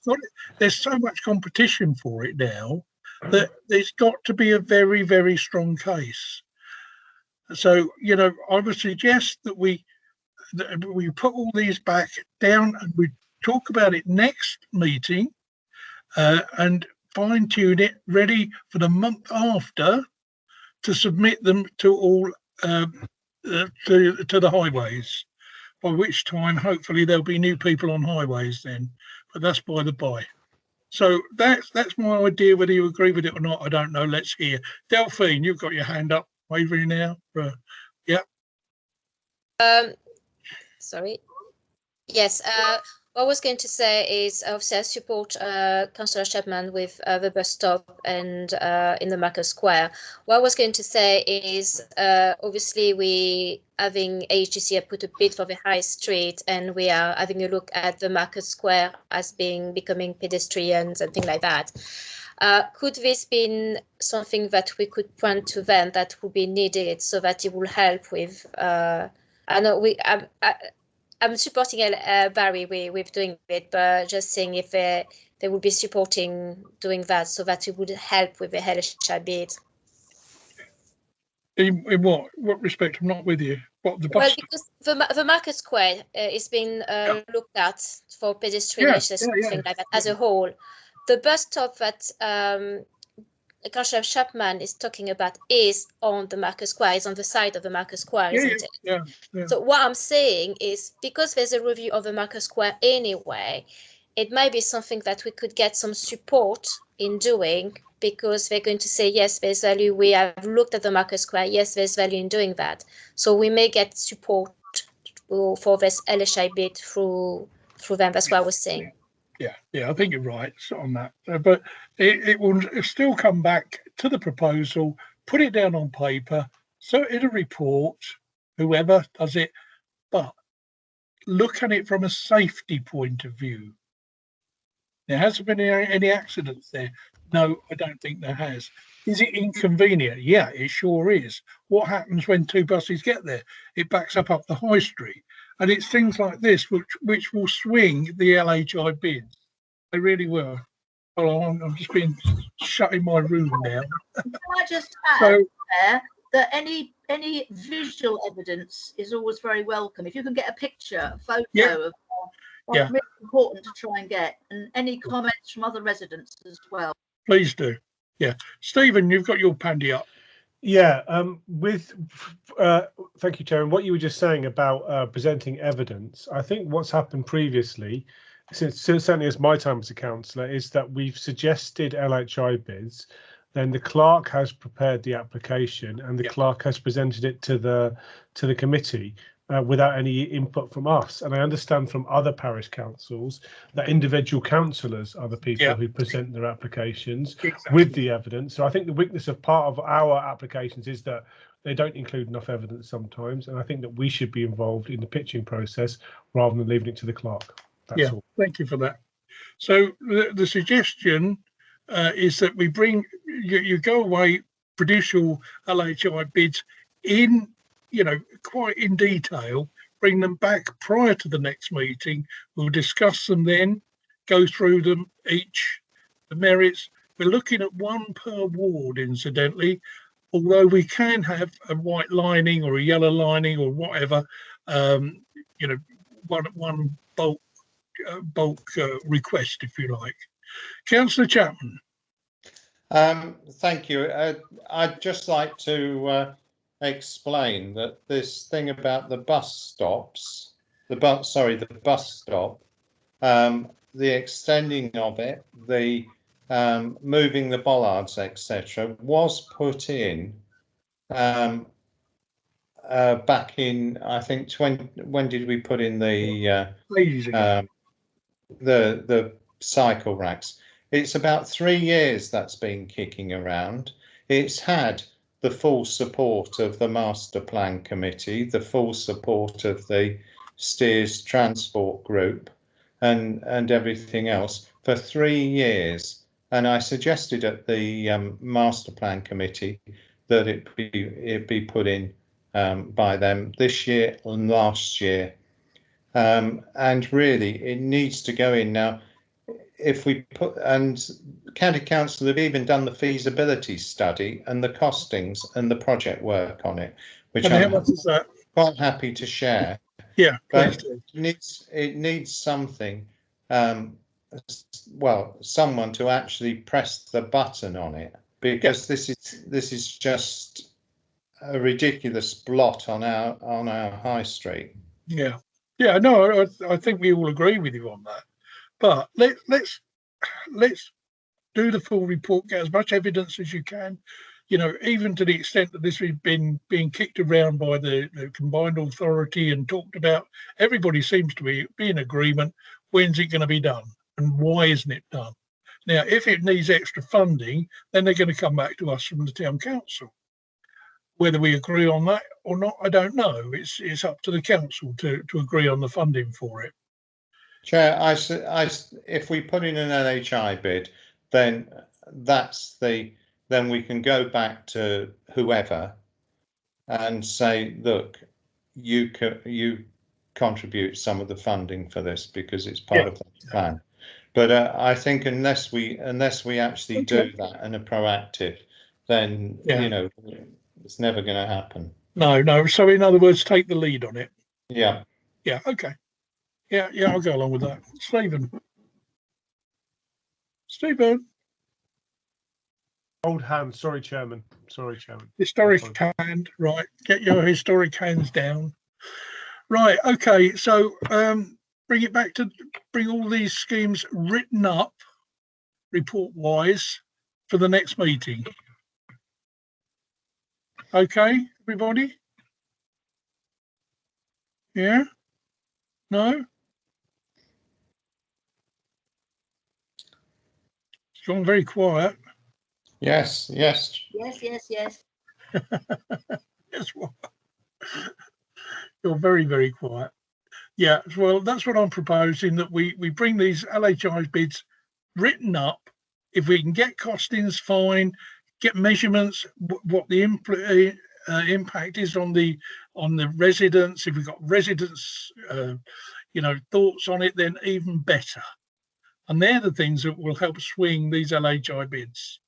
there's so much competition for it now that there's got to be a very, very strong case. So I would suggest that we put all these back down and we talk about it next meeting and fine tune it, ready for the month after to submit them to all to the highways, by which time hopefully there'll be new people on highways then, but that's by the by. So that's my idea. Whether you agree with it or not, I don't know. Let's hear. Delphine, you've got your hand up waving now. Yeah. Sorry. Yes. What I was going to say is, obviously, I support Councillor Chapman with the bus stop and in the Market Square. What I was going to say is, obviously, we having HDC put a bid for the High Street, and we are having a look at the Market Square as becoming pedestrians and things like that. Could this be something that we could point to them that would be needed so that it will help with? I know I'm supporting Barry with doing it, but just seeing if they would be supporting doing that so that it would help with the LHI bid. In what respect? I'm not with you. What the bus? Well, because the Market Square is being looked at for pedestrian access, something like that as a whole. The bus stop that Councillor Chapman is talking about is on the Market Square, is on the side of the Market Square, Yeah, isn't it? yeah. So what I'm saying is, because there's a review of the Market Square anyway, it might be something that we could get some support in doing, because they're going to say, yes, there's value. We have looked at the Market Square. Yes, there's value in doing that. So we may get support for this LHI bid through them. That's what I was saying. Yeah, I think you're right on that. But it will still come back to the proposal, put it down on paper, so in a report, whoever does it, but look at it from a safety point of view. There hasn't been any accidents there. No, I don't think there has. Is it inconvenient? Yeah, it sure is. What happens when two buses get there? It backs up the high street. And it's things like this which will swing the LHI bids. They really will. Well, I'm just being shut in my room now. Can I just add there that any visual evidence is always very welcome. If you can get a picture, a photo of that's really important to try and get, and any comments from other residents as well. Please do. Yeah, Stephen, you've got your pandy up. Yeah, thank you, Chair. And what you were just saying about presenting evidence, I think what's happened previously, since certainly as my time as a councillor, is that we've suggested LHI bids, then the clerk has prepared the application and the clerk has presented it to the committee without any input from us. And I understand from other parish councils that individual councillors are the people who present their applications with the evidence. So I think the weakness of part of our applications is that they don't include enough evidence sometimes. And I think that we should be involved in the pitching process rather than leaving it to the clerk. That's all. Thank you for that. So the suggestion is that we bring, you go away, produce your LHI bids in, quite in detail, bring them back prior to the next meeting. We'll discuss them then, go through them each, the merits. We're looking at one per ward, incidentally, although we can have a white lining or a yellow lining or whatever, one bulk request, if you like. Councillor Chapman. Thank you. I'd just like to explain that this thing about the bus stops, the bus stop, the extending of it, the moving the bollards, etc., was put in back in, I think, when did we put in the cycle racks? It's about 3 years that's been kicking around. It's had the full support of the Master Plan Committee, the full support of the Steers Transport Group and everything else for 3 years. And I suggested at the Master Plan Committee that it be put in by them this year and last year. And really, it needs to go in now. If we put, and County Council have even done the feasibility study and the costings and the project work on it, which I'm quite happy to share. Yeah, but it needs something, someone to actually press the button on it, because this is just a ridiculous blot on our high street. Yeah, no, I think we all agree with you on that. But let's do the full report, get as much evidence as you can, even to the extent that this has been being kicked around by the combined authority and talked about. Everybody seems to be in agreement. When's it going to be done and why isn't it done? Now, if it needs extra funding, then they're going to come back to us from the town council. Whether we agree on that or not, I don't know. It's up to the council to agree on the funding for it. Chair, if we put in an LHI bid, then then we can go back to whoever and say, look, you contribute some of the funding for this because it's part of the plan. But I think unless we actually do that and are proactive, then it's never going to happen. No. So in other words, take the lead on it. Yeah. Yeah. Okay. Yeah, I'll go along with that. Stephen. Old hand. Sorry, Chairman. Historic hand, right. Get your historic hands down. Right, okay, so bring all these schemes written up, report-wise, for the next meeting. Okay, everybody? Yeah? No? It's gone very quiet. Yes. Yes. Yes, well, you're very, very quiet. Yeah, well, that's what I'm proposing, that we bring these LHI bids written up. If we can get costings, fine. Get measurements, what the impact is on the residents. If we've got residents, thoughts on it, then even better. And they're the things that will help swing these LHI bids.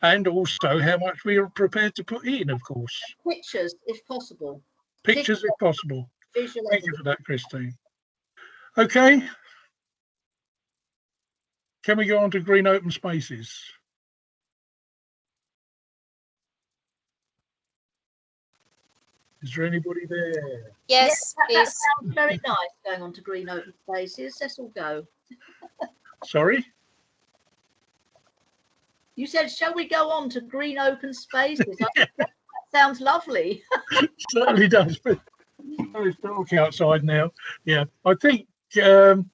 And also how much we are prepared to put in, of course. Pictures, if possible. Pictures, if possible. Visual Thank you for that, Christine. Okay. Can we go on to green open spaces? Is there anybody there? Yes, that please. sounds very nice, going on to green open spaces. Let's all go. Sorry? You said, shall we go on to green open spaces? That sounds lovely. Certainly does. But it's dark outside now. Yeah, I think it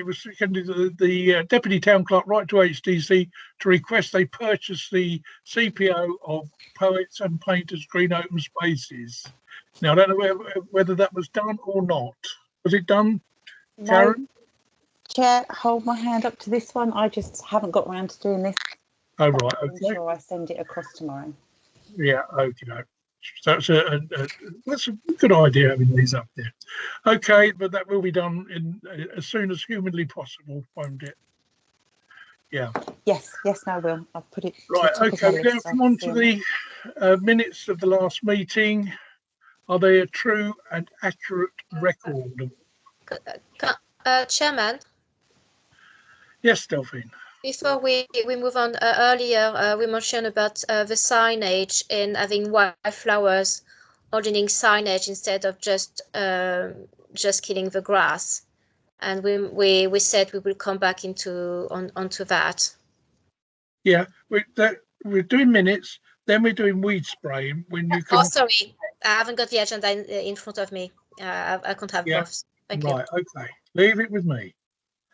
was the Deputy Town Clerk right to HDC to request they purchase the CPO of Poets and Painters Green Open Spaces. Now, I don't know whether that was done or not. Was it done, Karen? No. Chair, hold my hand up to this one. I just haven't got around to doing this. Oh, right. I'm Okay. sure I send it across tomorrow. Yeah, okay. So that's a good idea, having these up there. Okay, but that will be done as soon as humanly possible, won't it? Yeah. Yes, no, I will. I'll put it. Right, okay, we now come on to the minutes of the last meeting. Are they a true and accurate record? Chairman? Yes, Delphine. Before we move on, earlier we mentioned about the signage and having wildflowers ordering signage instead of just killing the grass, and we said we will come back onto that. Yeah, we're doing minutes, then we're doing weed spraying. When you can. Oh, sorry, I haven't got the agenda in front of me. I can't have both. Thank you. Right, okay, leave it with me.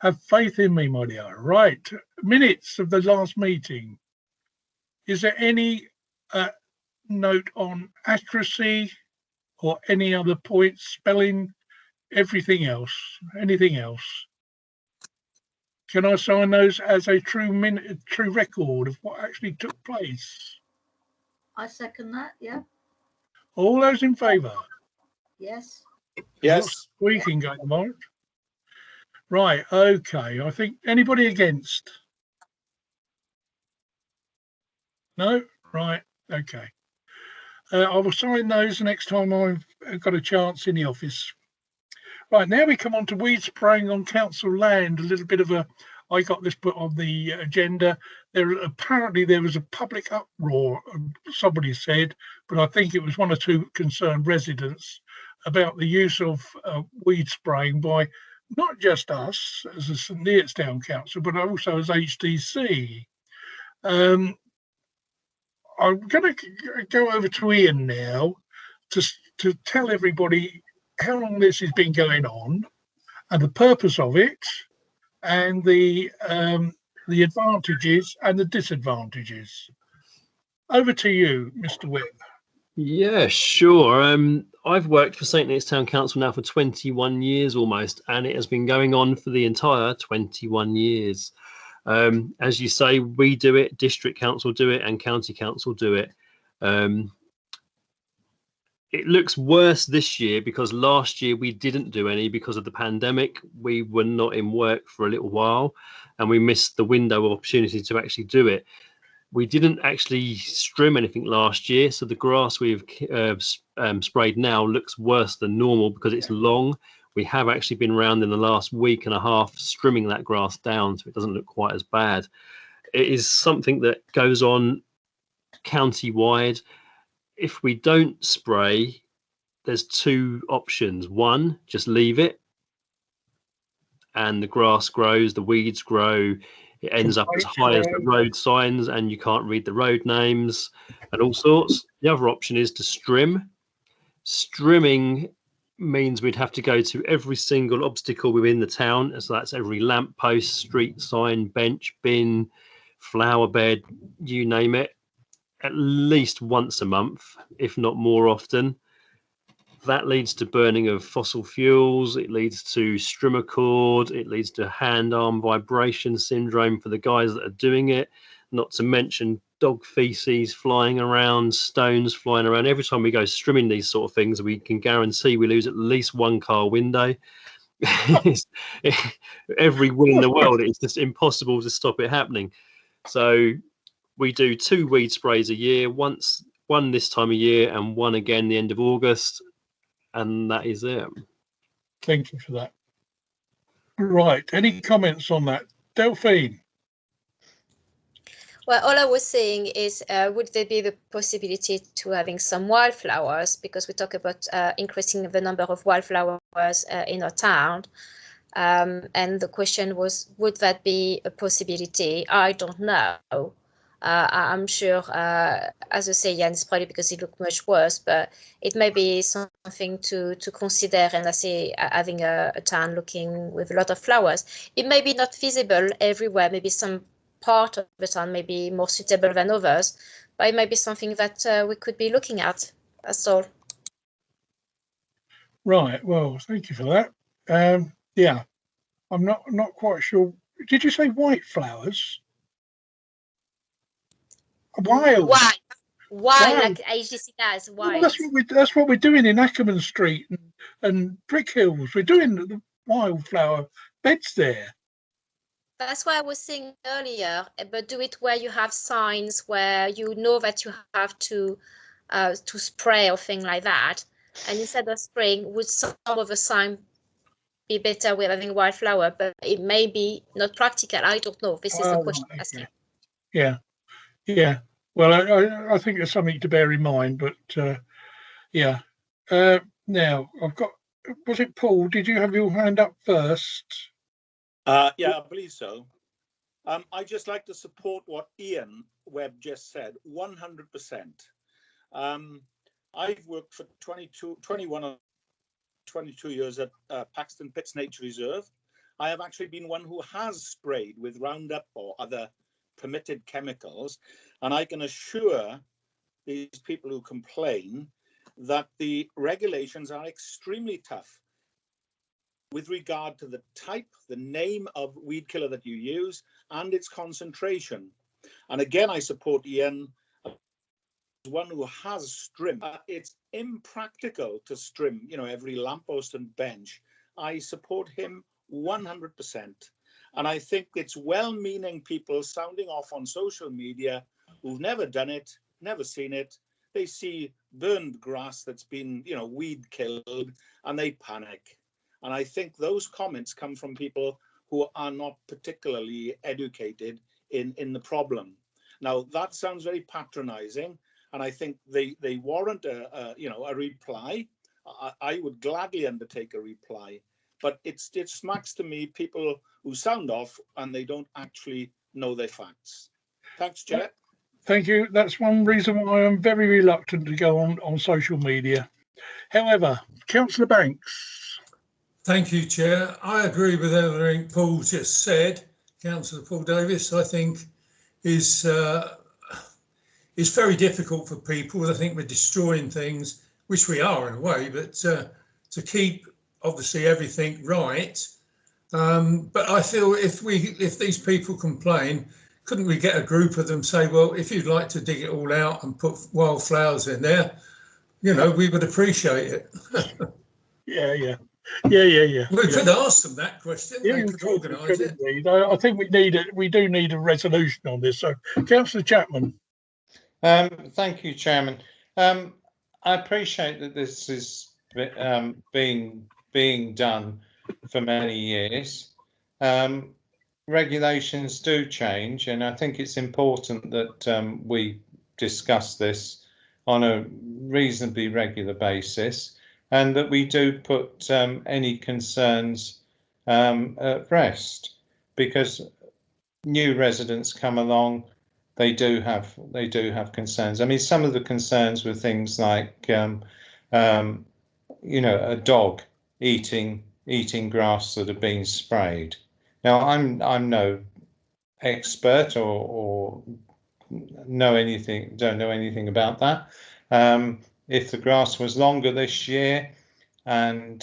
Have faith in me, my dear. Right, minutes of the last meeting. Is there any note on accuracy or any other points, spelling, everything else, anything else? Can I sign those as a true record of what actually took place? I second that, yeah. All those in favour? Yes. Yes. Squeaking going on. Right, okay. I think anybody against? No? Right, okay. I will sign those the next time I've got a chance in the office. Right, now we come on to weed spraying on council land. A little bit of I got this put on the agenda. Apparently there was a public uproar, somebody said, but I think it was one or two concerned residents about the use of weed spraying by not just us as a St Neots Town Council, but also as HDC. I'm going to go over to Ian now to tell everybody how long this has been going on and the purpose of it and the advantages and the disadvantages. Over to you, Mr. Webb. Yeah, sure. I've worked for St Neots Town Council now for 21 years almost, and it has been going on for the entire 21 years. As you say, we do it, District Council do it, and County Council do it. It looks worse this year because last year we didn't do any because of the pandemic. We were not in work for a little while, and we missed the window of opportunity to actually do it. We didn't actually strim anything last year, so the grass we've sprayed now looks worse than normal because it's long. We have actually been around in the last week and a half strimming that grass down, so it doesn't look quite as bad. It is something that goes on county-wide. If we don't spray, there's two options. One, just leave it, and the grass grows, the weeds grow, it ends up as high as the road signs, and you can't read the road names and all sorts. The other option is to strim. Strimming means we'd have to go to every single obstacle within the town. So that's every lamp post, street sign, bench, bin, flower bed, you name it, at least once a month, if not more often. That leads to burning of fossil fuels. It leads to strimmer cord. It leads to hand-arm vibration syndrome for the guys that are doing it. Not to mention dog feces flying around, stones flying around. Every time we go strimming these sort of things, we can guarantee we lose at least one car window. Every will in the world, it's just impossible to stop it happening. So we do 2 weed sprays a year, one this time of year and one again the end of August, and that is it. Thank you for that. Right, any comments on that? Delphine? Well, all I was saying is, would there be the possibility to having some wildflowers? Because we talk about increasing the number of wildflowers in our town. And the question was, would that be a possibility? I don't know. I'm sure, as I say, Jan, it's probably because it looked much worse, but it may be something to consider. And I say, having a town looking with a lot of flowers. It may be not feasible everywhere. Maybe some part of the town may be more suitable than others, but it might be something that we could be looking at. That's all. Right. Well, thank you for that. Yeah, I'm not quite sure. Did you say white flowers? Wild. Wild, like AGC does. Wild. Well, that's what we're doing in Ackerman Street and Brick Hills. We're doing the wildflower beds there. That's why I was saying earlier, but do it where you have signs where you know that you have to spray or thing like that. And instead of spraying, would some of the sign be better with having wildflower? But it may be not practical. I don't know. This is the question I'm asking. Yeah. Well, I think there's something to bear in mind, but yeah. Now I've got. Was it Paul? Did you have your hand up first? Yeah, I believe so. I just like to support what Ian Webb just said, 100%. I've worked for 21 or 22 years at Paxton Pits Nature Reserve. I have actually been one who has sprayed with Roundup or other permitted chemicals, and I can assure these people who complain that the regulations are extremely tough with regard to the type, the name of weed killer that you use, and its concentration. And again, I support Ian, one who has strim. It's impractical to strim, every lamppost and bench. I support him 100%. And I think it's well-meaning people sounding off on social media who've never done it, never seen it. They see burned grass that's been, weed killed, and they panic. And I think those comments come from people who are not particularly educated in the problem. Now, that sounds very patronizing, and I think they warrant a reply. I would gladly undertake a reply, but it smacks to me people who sound off and they don't actually know their facts. Thanks, Chair. Thank you. That's one reason why I'm very reluctant to go on social media. However, Councillor Banks. Thank you, Chair. I agree with everything Paul just said. Councillor Paul Davis, I think, is very difficult for people. I think we're destroying things, which we are in a way, but to keep obviously everything right. But I feel if these people complain, couldn't we get a group of them say, well, if you'd like to dig it all out and put wildflowers in there, we would appreciate it. Yeah. We could ask them that question. Yeah, they could organise it. I think we do need a resolution on this. So, Councillor Chapman. Thank you, Chairman. I appreciate that this is being done for many years. regulations do change, and I think it's important that we discuss this on a reasonably regular basis, and that we do put any concerns at rest, because new residents come along, they do have concerns. I mean, some of the concerns were things like you know, a dog eating grass that had been sprayed. Now, I'm no expert or don't know anything about that. If the grass was longer this year and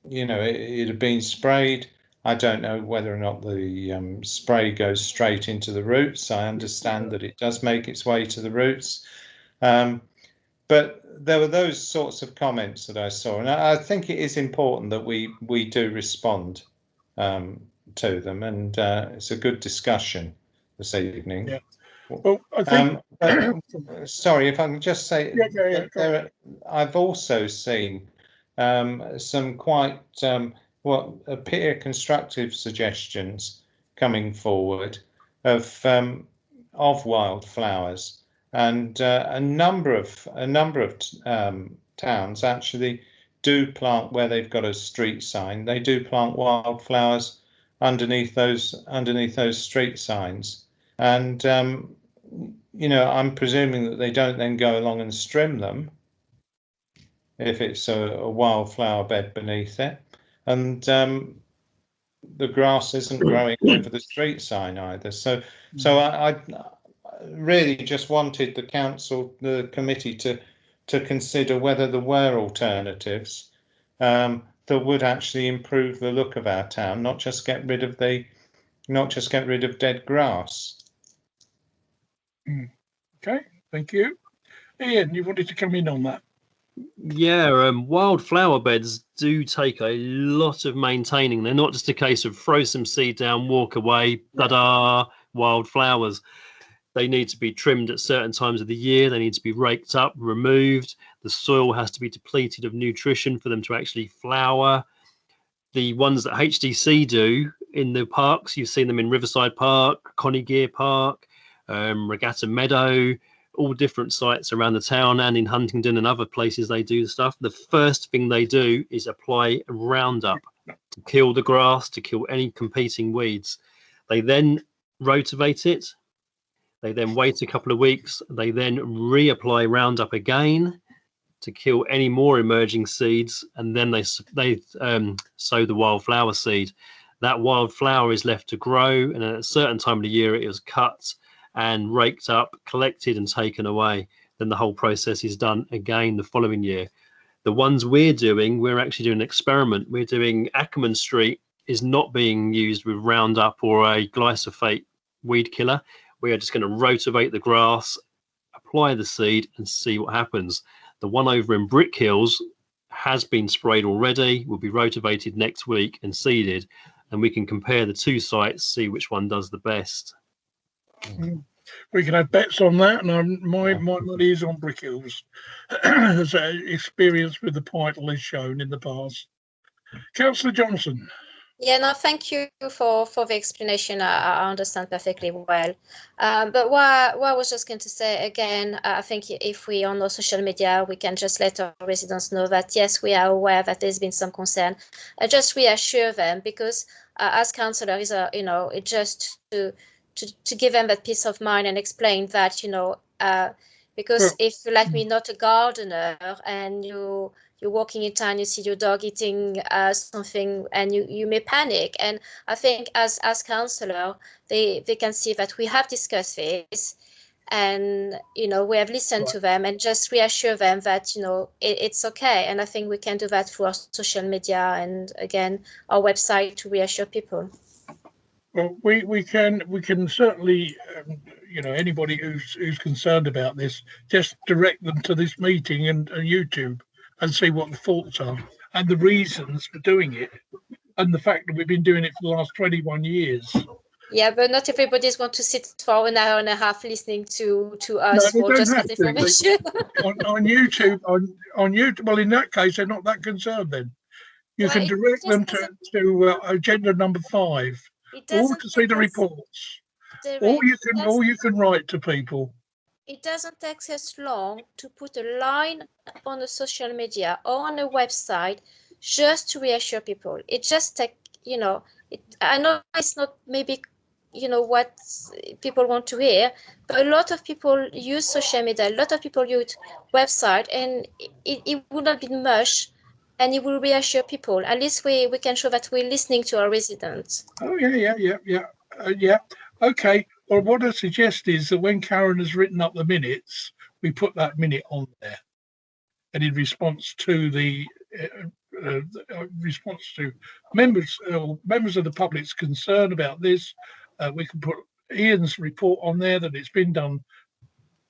you know, it had been sprayed, I don't know whether or not the spray goes straight into the roots. I understand that it does make its way to the roots. But there were those sorts of comments that I saw, and I think it is important that we do respond to them, and it's a good discussion this evening. Yeah. Well, I think. Sorry, if I can just say, I've also seen some quite what appear constructive suggestions coming forward of wildflowers. And a number of towns actually do plant, where they've got a street sign, they do plant wildflowers underneath those street signs. And you know, I'm presuming that they don't then go along and trim them if it's a wildflower bed beneath it, and the grass isn't growing over the street sign either. So I really just wanted the committee to consider whether there were alternatives that would actually improve the look of our town, not just get rid of dead grass. Okay, thank you. Ian, you wanted to come in on that? Yeah, wildflower beds do take a lot of maintaining. They're not just a case of throw some seed down, walk away, ta-da, wildflowers. They need to be trimmed at certain times of the year. They need to be raked up, removed. The soil has to be depleted of nutrition for them to actually flower. The ones that HDC do in the parks, you've seen them in Riverside Park, Conygear Park, Regatta Meadow, all different sites around the town, and in Huntingdon and other places they do stuff. The first thing they do is apply Roundup to kill the grass, to kill any competing weeds. They then rotivate it. They then wait a couple of weeks. They then reapply Roundup again to kill any more emerging seeds, and then they sow the wildflower seed. That wildflower is left to grow, and at a certain time of the year it is cut and raked up, collected and taken away. Then the whole process is done again the following year. The ones we're actually doing an experiment. We're doing Ackerman Street is not being used with Roundup or a glyphosate weed killer. We are just going to rotivate the grass, apply the seed and see what happens. The one over in Brick Hills has been sprayed already, will be rotivated next week and seeded, and we can compare the two sites, see which one does the best. We can have bets on that, and my money is on Brick Hills, as experience with the Pytel is shown in the past. Councillor Johnson. Yeah, no, thank you for the explanation. I understand perfectly well. But what I was just going to say again, I think if we on our social media, we can just let our residents know that, yes, we are aware that there's been some concern. Just reassure them, because as councillor is, you know, it just to give them that peace of mind and explain that, you know, because if you're like me, not a gardener, and you're walking in town, you see your dog eating something, and you may panic. And I think as councillor, they can see that we have discussed this, and you know, we have listened to them, and just reassure them that, you know, it's okay. And I think we can do that through our social media and again our website to reassure people. Well, we can certainly, you know, anybody who's concerned about this, just direct them to this meeting and YouTube, and see what the thoughts are and the reasons for doing it, and the fact that we've been doing it for the last 21 years. Yeah, but not everybody's going to sit for an hour and a half listening to us for just that information. on YouTube, on YouTube. Well, in that case, they're not that concerned. Then you can direct them to agenda number 5. All to see the reports. All you can write to people. It doesn't take us long to put a line on a social media or on a website just to reassure people. It just takes, I know it's not maybe, what people want to hear, but a lot of people use social media, a lot of people use website, and it would not be much, and it will reassure people. At least we can show that we're listening to our residents. Oh, yeah. Okay. Well, what I suggest is that when Karen has written up the minutes, we put that minute on there, and in response to the members of the public's concern about this, we can put Ian's report on there that it's been done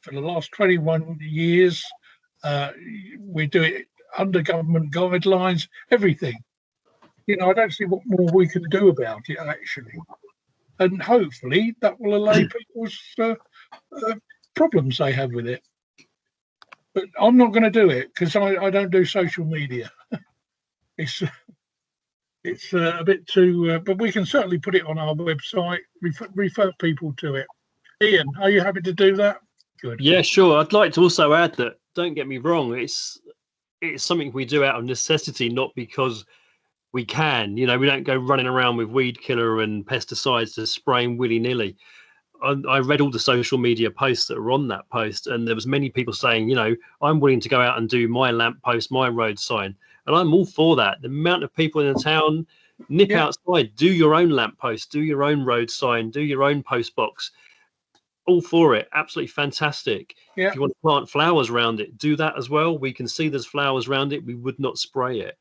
for the last 21 years. We do it under government guidelines, everything. I don't see what more we can do about it, actually. And hopefully that will allay people's problems they have with it. But I'm not going to do it because I don't do social media. It's a bit too, but we can certainly put it on our website, refer people to it. Ian, are you happy to do that? Good. Yeah, sure. I'd like to also add that, don't get me wrong, it's something we do out of necessity, not because we can. We don't go running around with weed killer and pesticides to spraying willy-nilly. I read all the social media posts that were on that post, and there was many people saying, I'm willing to go out and do my lamp post, my road sign. And I'm all for that. The amount of people in the town, nip outside, do your own lamp post, do your own road sign, do your own post box. All for it. Absolutely fantastic. Yeah. If you want to plant flowers around it, do that as well. We can see there's flowers around it. We would not spray it.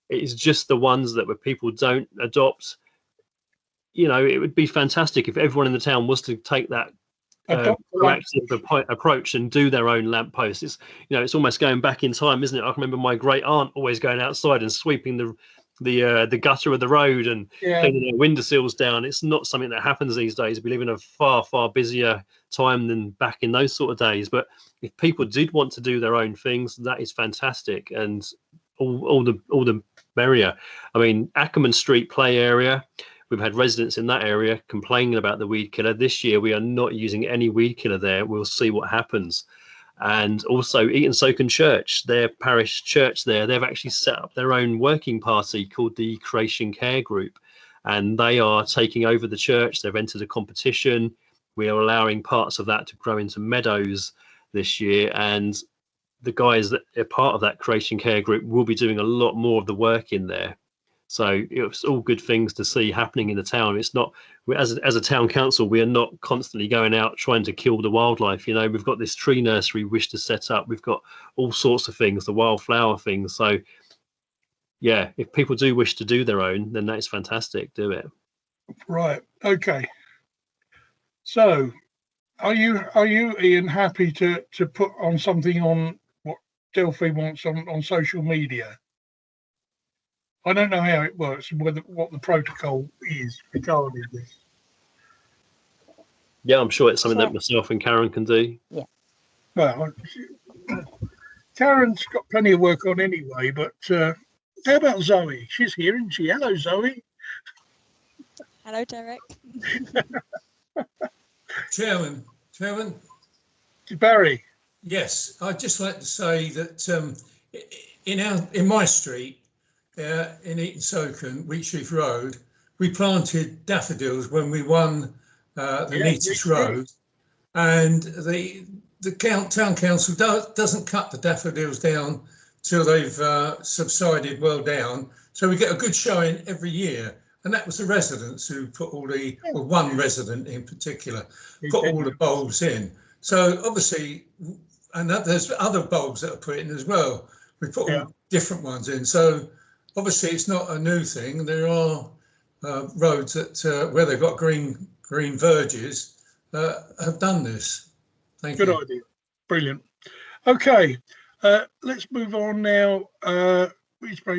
It is just the ones that where people don't adopt. It would be fantastic if everyone in the town was to take that proactive approach and do their own lampposts. It's almost going back in time, isn't it? I remember my great aunt always going outside and sweeping the gutter of the road and cleaning their windowsills down. It's not something that happens these days. We live in a far, far busier time than back in those sort of days. But if people did want to do their own things, that is fantastic, and all the merrier. I mean, Ackerman Street play area. We've had residents in that area complaining about the weed killer. This year, we are not using any weed killer there. We'll see what happens. And also Eton Soken Church, their parish church there, they've actually set up their own working party called the Creation Care Group. And they are taking over the church. They've entered a competition. We are allowing parts of that to grow into meadows this year. And the guys that are part of that Creation Care Group will be doing a lot more of the work in there. So it's all good things to see happening in the town. It's not, as a town council, we are not constantly going out trying to kill the wildlife. We've got this tree nursery we wish to set up. We've got all sorts of things, the wildflower things. So yeah, if people do wish to do their own, then that's fantastic. Do it. Right. Okay. So are you Ian happy to put on something on what Delphi wants on social media? I don't know how it works and what the protocol is regarding this. Yeah, I'm sure it's something that myself and Karen can do. Yeah. Well, Karen's got plenty of work on anyway, but how about Zoe? She's here, isn't she? Hello, Zoe. Hello, Derek. Chairman. Barry. Yes, I'd just like to say that in my street, in Eton Soken, Wheatsheaf Road, we planted daffodils when we won the Neatis Road, and the town council doesn't cut the daffodils down till they've subsided well down, so we get a good showing every year. And that was the residents who put one resident in particular, put all the bulbs in. So obviously, and there's other bulbs that are put in as well. We put all different ones in. So obviously, it's not a new thing. There are roads that where they've got green verges have done this. Thank you. Good idea. Brilliant. Okay, let's move on now.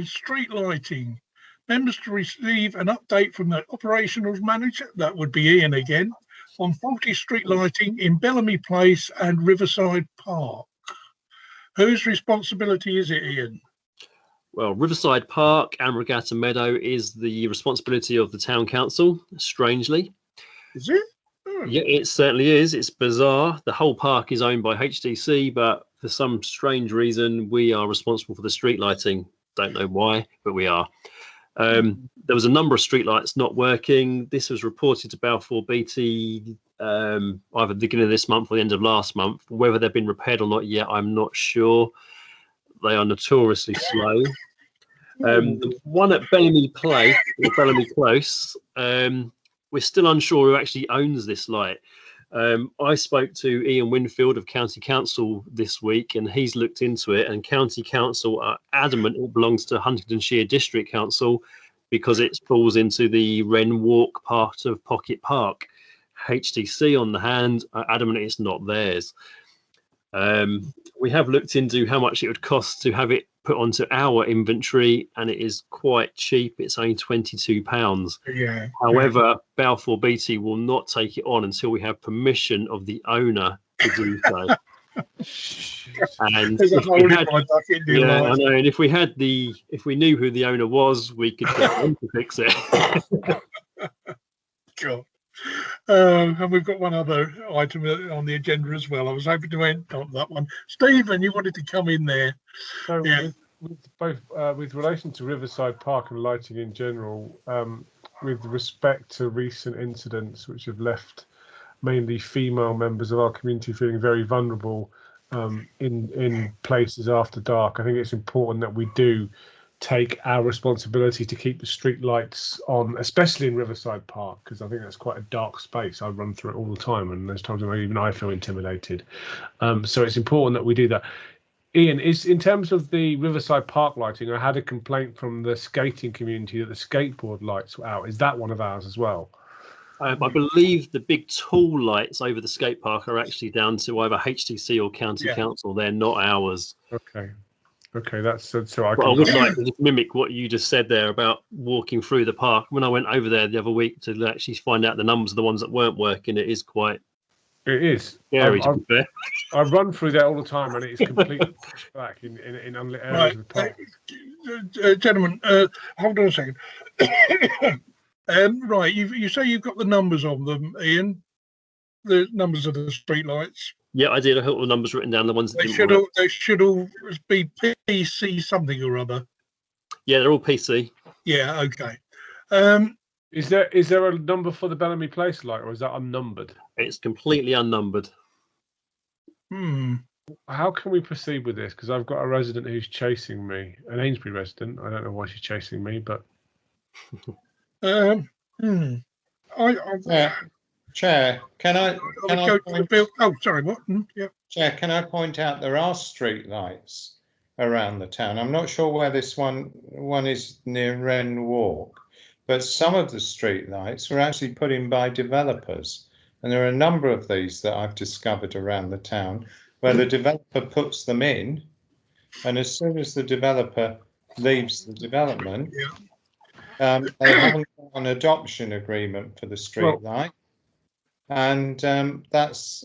Street lighting. Members to receive an update from the operations manager, that would be Ian again, on faulty street lighting in Bellamy Place and Riverside Park. Whose responsibility is it, Ian? Well, Riverside Park and Regatta Meadow is the responsibility of the town council, strangely. Is it? Oh. Yeah, it certainly is. It's bizarre. The whole park is owned by HDC, but for some strange reason, we are responsible for the street lighting. Don't know why, but we are. There was a number of streetlights not working. This was reported to Balfour Beatty either the beginning of this month or the end of last month. Whether they've been repaired or not yet, I'm not sure. They are notoriously slow. The one at Bellamy Place, or Bellamy Close, we're still unsure who actually owns this light. I spoke to Ian Winfield of County Council this week, and he's looked into it, and County Council are adamant it belongs to Huntingdonshire District Council because it falls into the Wren Walk part of Pocket Park. HDC on the hand are adamant it's not theirs. We have looked into how much it would cost to have it put onto our inventory, and it is quite cheap. It's only £22. Yeah. However, Balfour Beatty will not take it on until we have permission of the owner to do so. And if we had, yeah, I know. And if we knew who the owner was, we could get him to fix it. God. And we've got one other item on the agenda as well. I was hoping to end on that one. Stephen, you wanted to come in there. So yeah. with relation to Riverside Park and lighting in general, with respect to recent incidents which have left mainly female members of our community feeling very vulnerable in places after dark, I think it's important that we do take our responsibility to keep the street lights on, especially in Riverside Park, because I think that's quite a dark space. I run through it all the time, and there's times when even I feel intimidated. So it's important that we do that. Ian, is in terms of the Riverside Park lighting, I had a complaint from the skating community that the skateboard lights were out. Is that one of ours as well? I believe the big tall lights over the skate park are actually down to either HTC or County Council. They're not ours. Okay, that's so. I would like to just mimic what you just said there about walking through the park. When I went over there the other week to actually find out the numbers of the ones that weren't working, it is quite. It is scary to be fair. I run through there all the time, and it is completely pushed back in unlit areas of the park. Gentlemen, hold on a second. Right, you say you've got the numbers of them, Ian. The numbers of the streetlights. Yeah, I did. I got all the numbers written down. The ones that they should all be PC something or other. Yeah, they're all PC. Yeah, okay. Is there a number for the Bellamy Place light, or is that unnumbered? It's completely unnumbered. How can we proceed with this? Because I've got a resident who's chasing me, an Amesbury resident. I don't know why she's chasing me, but. Chair, can I oh, sorry, what? Yeah. Chair, can I point out there are street lights around the town? I'm not sure where this one is near Wren Walk, but some of the street lights were actually put in by developers, and there are a number of these that I've discovered around the town where the developer puts them in, and as soon as the developer leaves the development, they haven't got an adoption agreement for the street light. And that's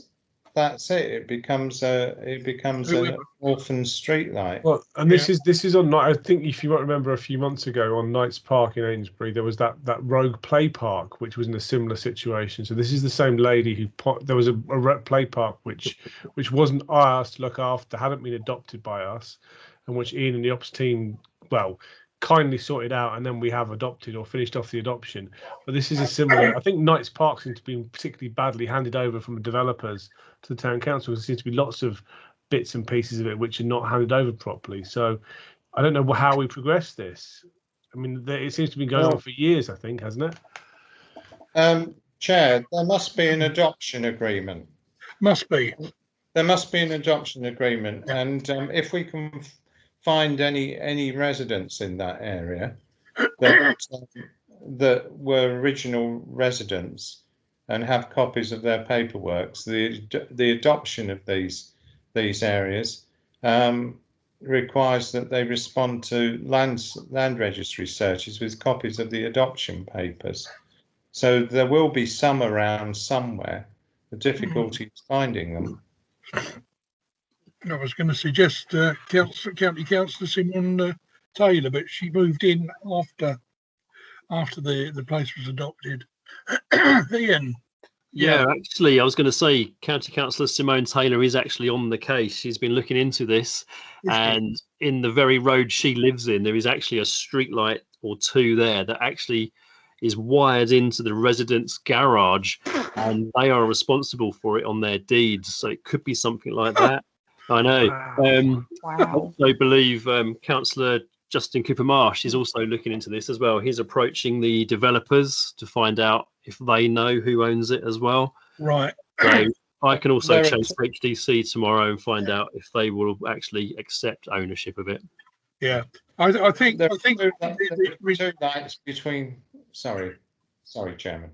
it. It becomes an orphan street light. Well, and this is on night. I think if you might remember a few months ago on Knights Park in Amesbury, there was that rogue play park which was in a similar situation. So this is the same lady who there was a play park which wasn't ours to look after, hadn't been adopted by us, and which Ian and the ops team kindly sorted out, and then we have adopted or finished off the adoption. But this is a similar. I think Knights Park seems to be particularly badly handed over from the developers to the town council. There seems to be lots of bits and pieces of it which are not handed over properly. So I don't know how we progress this. I mean, it seems to be going on for years, I think, hasn't it? Chair, there must be an adoption agreement. Must be. There must be an adoption agreement, and if we can find any residents in that area that were original residents and have copies of their paperwork, the adoption of these areas requires that they respond to land registry searches with copies of the adoption papers. So there will be some around somewhere. The difficulty is finding them. I was going to suggest County Councillor Simon Taylor, but she moved in after the place was adopted. Ian. Yeah, actually, I was going to say County Councillor Simone Taylor is actually on the case. She's been looking into this, and in the very road she lives in, there is actually a street light or two there that actually is wired into the residents' garage, and they are responsible for it on their deeds. So it could be something like that. I know. I also believe Councillor Justin Cooper Marsh is also looking into this as well. He's approaching the developers to find out if they know who owns it as well. Right. So I can also chase HDC tomorrow and find out if they will actually accept ownership of it. Yeah, I think there are 2 nights between. Sorry, Chairman.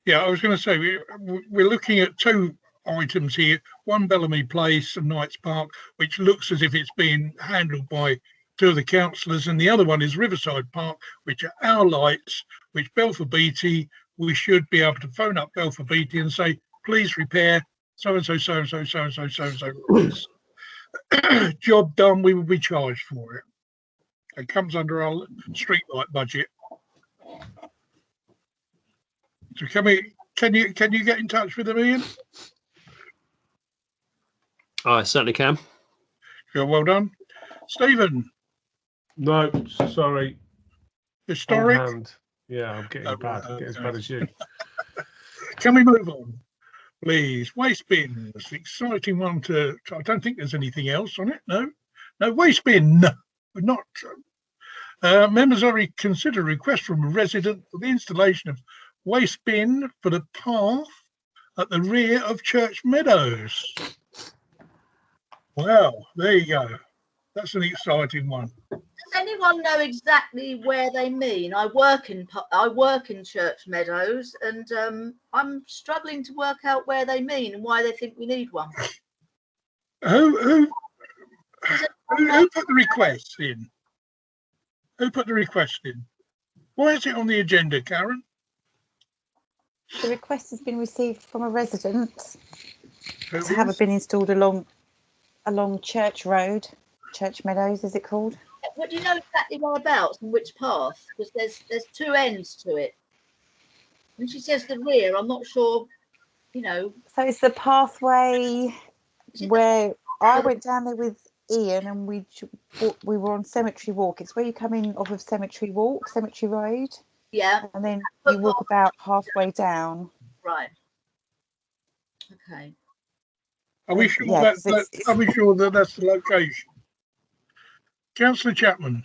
Yeah, I was going to say we're looking at 2 items here. One, Bellamy Place and Knights Park, which looks as if it's being handled by 2 of the councillors, and the other one is Riverside Park, which are our lights, which Belford Beatty, we should be able to phone up Belford Beatty and say, please repair so-and-so, so-and-so, so-and-so, so-and-so. Job done, we will be charged for it. It comes under our streetlight budget. So can you get in touch with them, Ian? I certainly can. Yeah, well done. Stephen? No, sorry. Historic? Yeah, I'm getting bad. Getting as bad as you. Can we move on, please? Waste bins, exciting one to. I don't think there's anything else on it. No, waste bin. Not. Members are consider a request from a resident for the installation of waste bin for the path at the rear of Church Meadows. Well, there you go. That's an exciting one. Does anyone know exactly where they mean? I work in Church Meadows, and I'm struggling to work out where they mean and why they think we need one. Who put the request in? Who put the request in? Why is it on the agenda, Karen? The request has been received from a resident to have a bin installed along Church Road, Church Meadows, is it called? But do you know exactly whereabouts and which path? Because there's 2 ends to it. When she says the rear, I'm not sure, So it's the pathway where I went down there with Ian and we were on Cemetery Walk. It's where you come in off of Cemetery Road. Yeah. And then you walk about halfway down. Right. Okay. Are we sure that's the location? Councillor Chapman.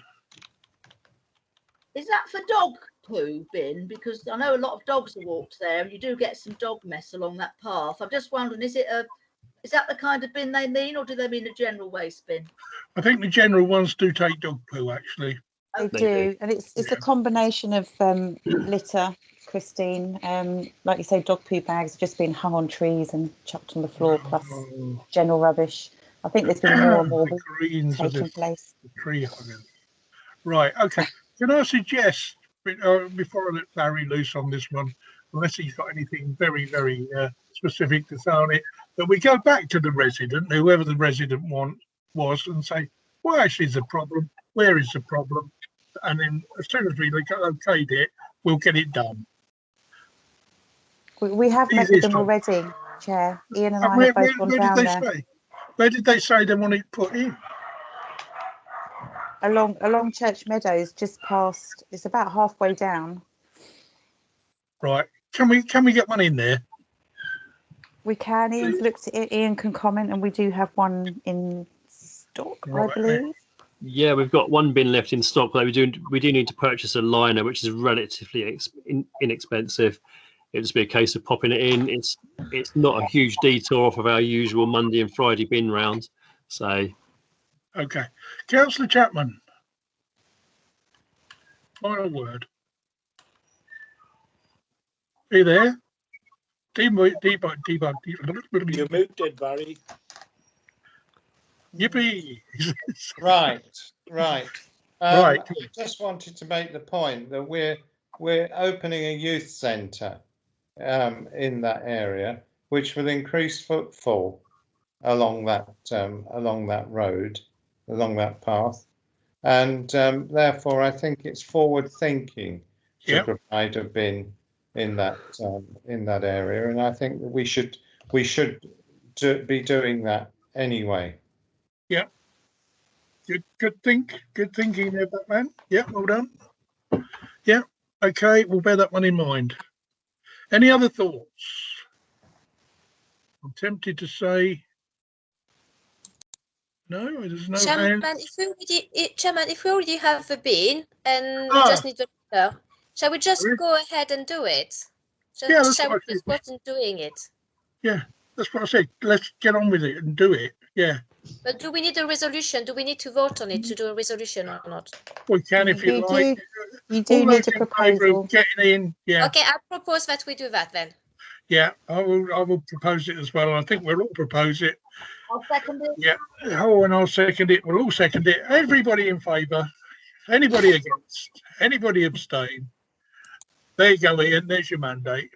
Is that for dog poo bin? Because I know a lot of dogs are walked there, and you do get some dog mess along that path. I'm just wondering, is that the kind of bin they mean, or do they mean a general waste bin? I think the general ones do take dog poo, actually. They do, and it's a combination of litter, Christine. Like you say, dog poo bags have just been hung on trees and chucked on the floor, plus general rubbish. I think there's been more and more taking place. Tree huggers. Right, okay. Can I suggest, before I let Larry loose on this one, unless he's got anything very, very specific to say on it, that we go back to the resident, whoever the resident was, and say, well, actually, is a problem. Where is the problem? And then as soon as we okayed it, we'll get it done. We have met with them already, Chair. Ian and I have both gone down there. Where did they say they want it put in? Along Church Meadows, just past. It's about halfway down. Right. Can we get one in there? We can. Ian's looked at it. Ian can comment, and we do have one in stock, right, I believe. Yeah, we've got one bin left in stock, but we do need to purchase a liner, which is relatively inexpensive. It'll just be a case of popping it in. It's not a huge detour off of our usual Monday and Friday bin round. So, okay, Councillor Chapman, final word. Are you there? Debug. You're muted, Barry. Yippee! Right. Right. I just wanted to make the point that we're opening a youth centre in that area, which will increase footfall along that road, along that path. and therefore I think it's forward thinking to Yep. provide a bin in that area, and I think that we should be doing that anyway. Good thinking there, Batman. Yeah, well done. Yeah, okay, we'll bear that one in mind. Any other thoughts? I'm tempted to say no. There's no Chairman, hand. if we already have a bin and we just need the letter, shall we just go ahead and do it? Yeah, that's Shall we what I just said. go on doing it? Yeah, that's what I said. Let's get on with it and do it. Yeah, But do we need a resolution? Do we need to vote on it to do a resolution or not? we can if you like. You do All need those a in favour of proposal. getting in. Yeah, Okay, I propose that we do that then. yeah. I will propose it as well. I think we'll all propose it. I'll second it. Yeah. Oh, and I'll second it. We'll all second it. Everybody in favour. Anybody against? Anybody abstain? There you go, Ian. There's your mandate.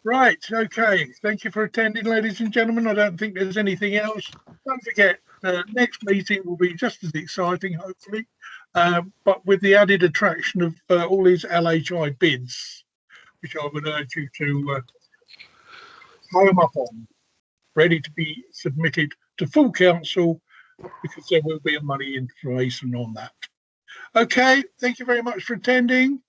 Right. Okay. Thank you for attending, ladies and gentlemen. I don't think there's anything else. Don't forget, the next meeting will be just as exciting, hopefully, but with the added attraction of all these LHI bids, which I would urge you to home up on, ready to be submitted to full council, because there will be a money information on that. Okay, thank you very much for attending.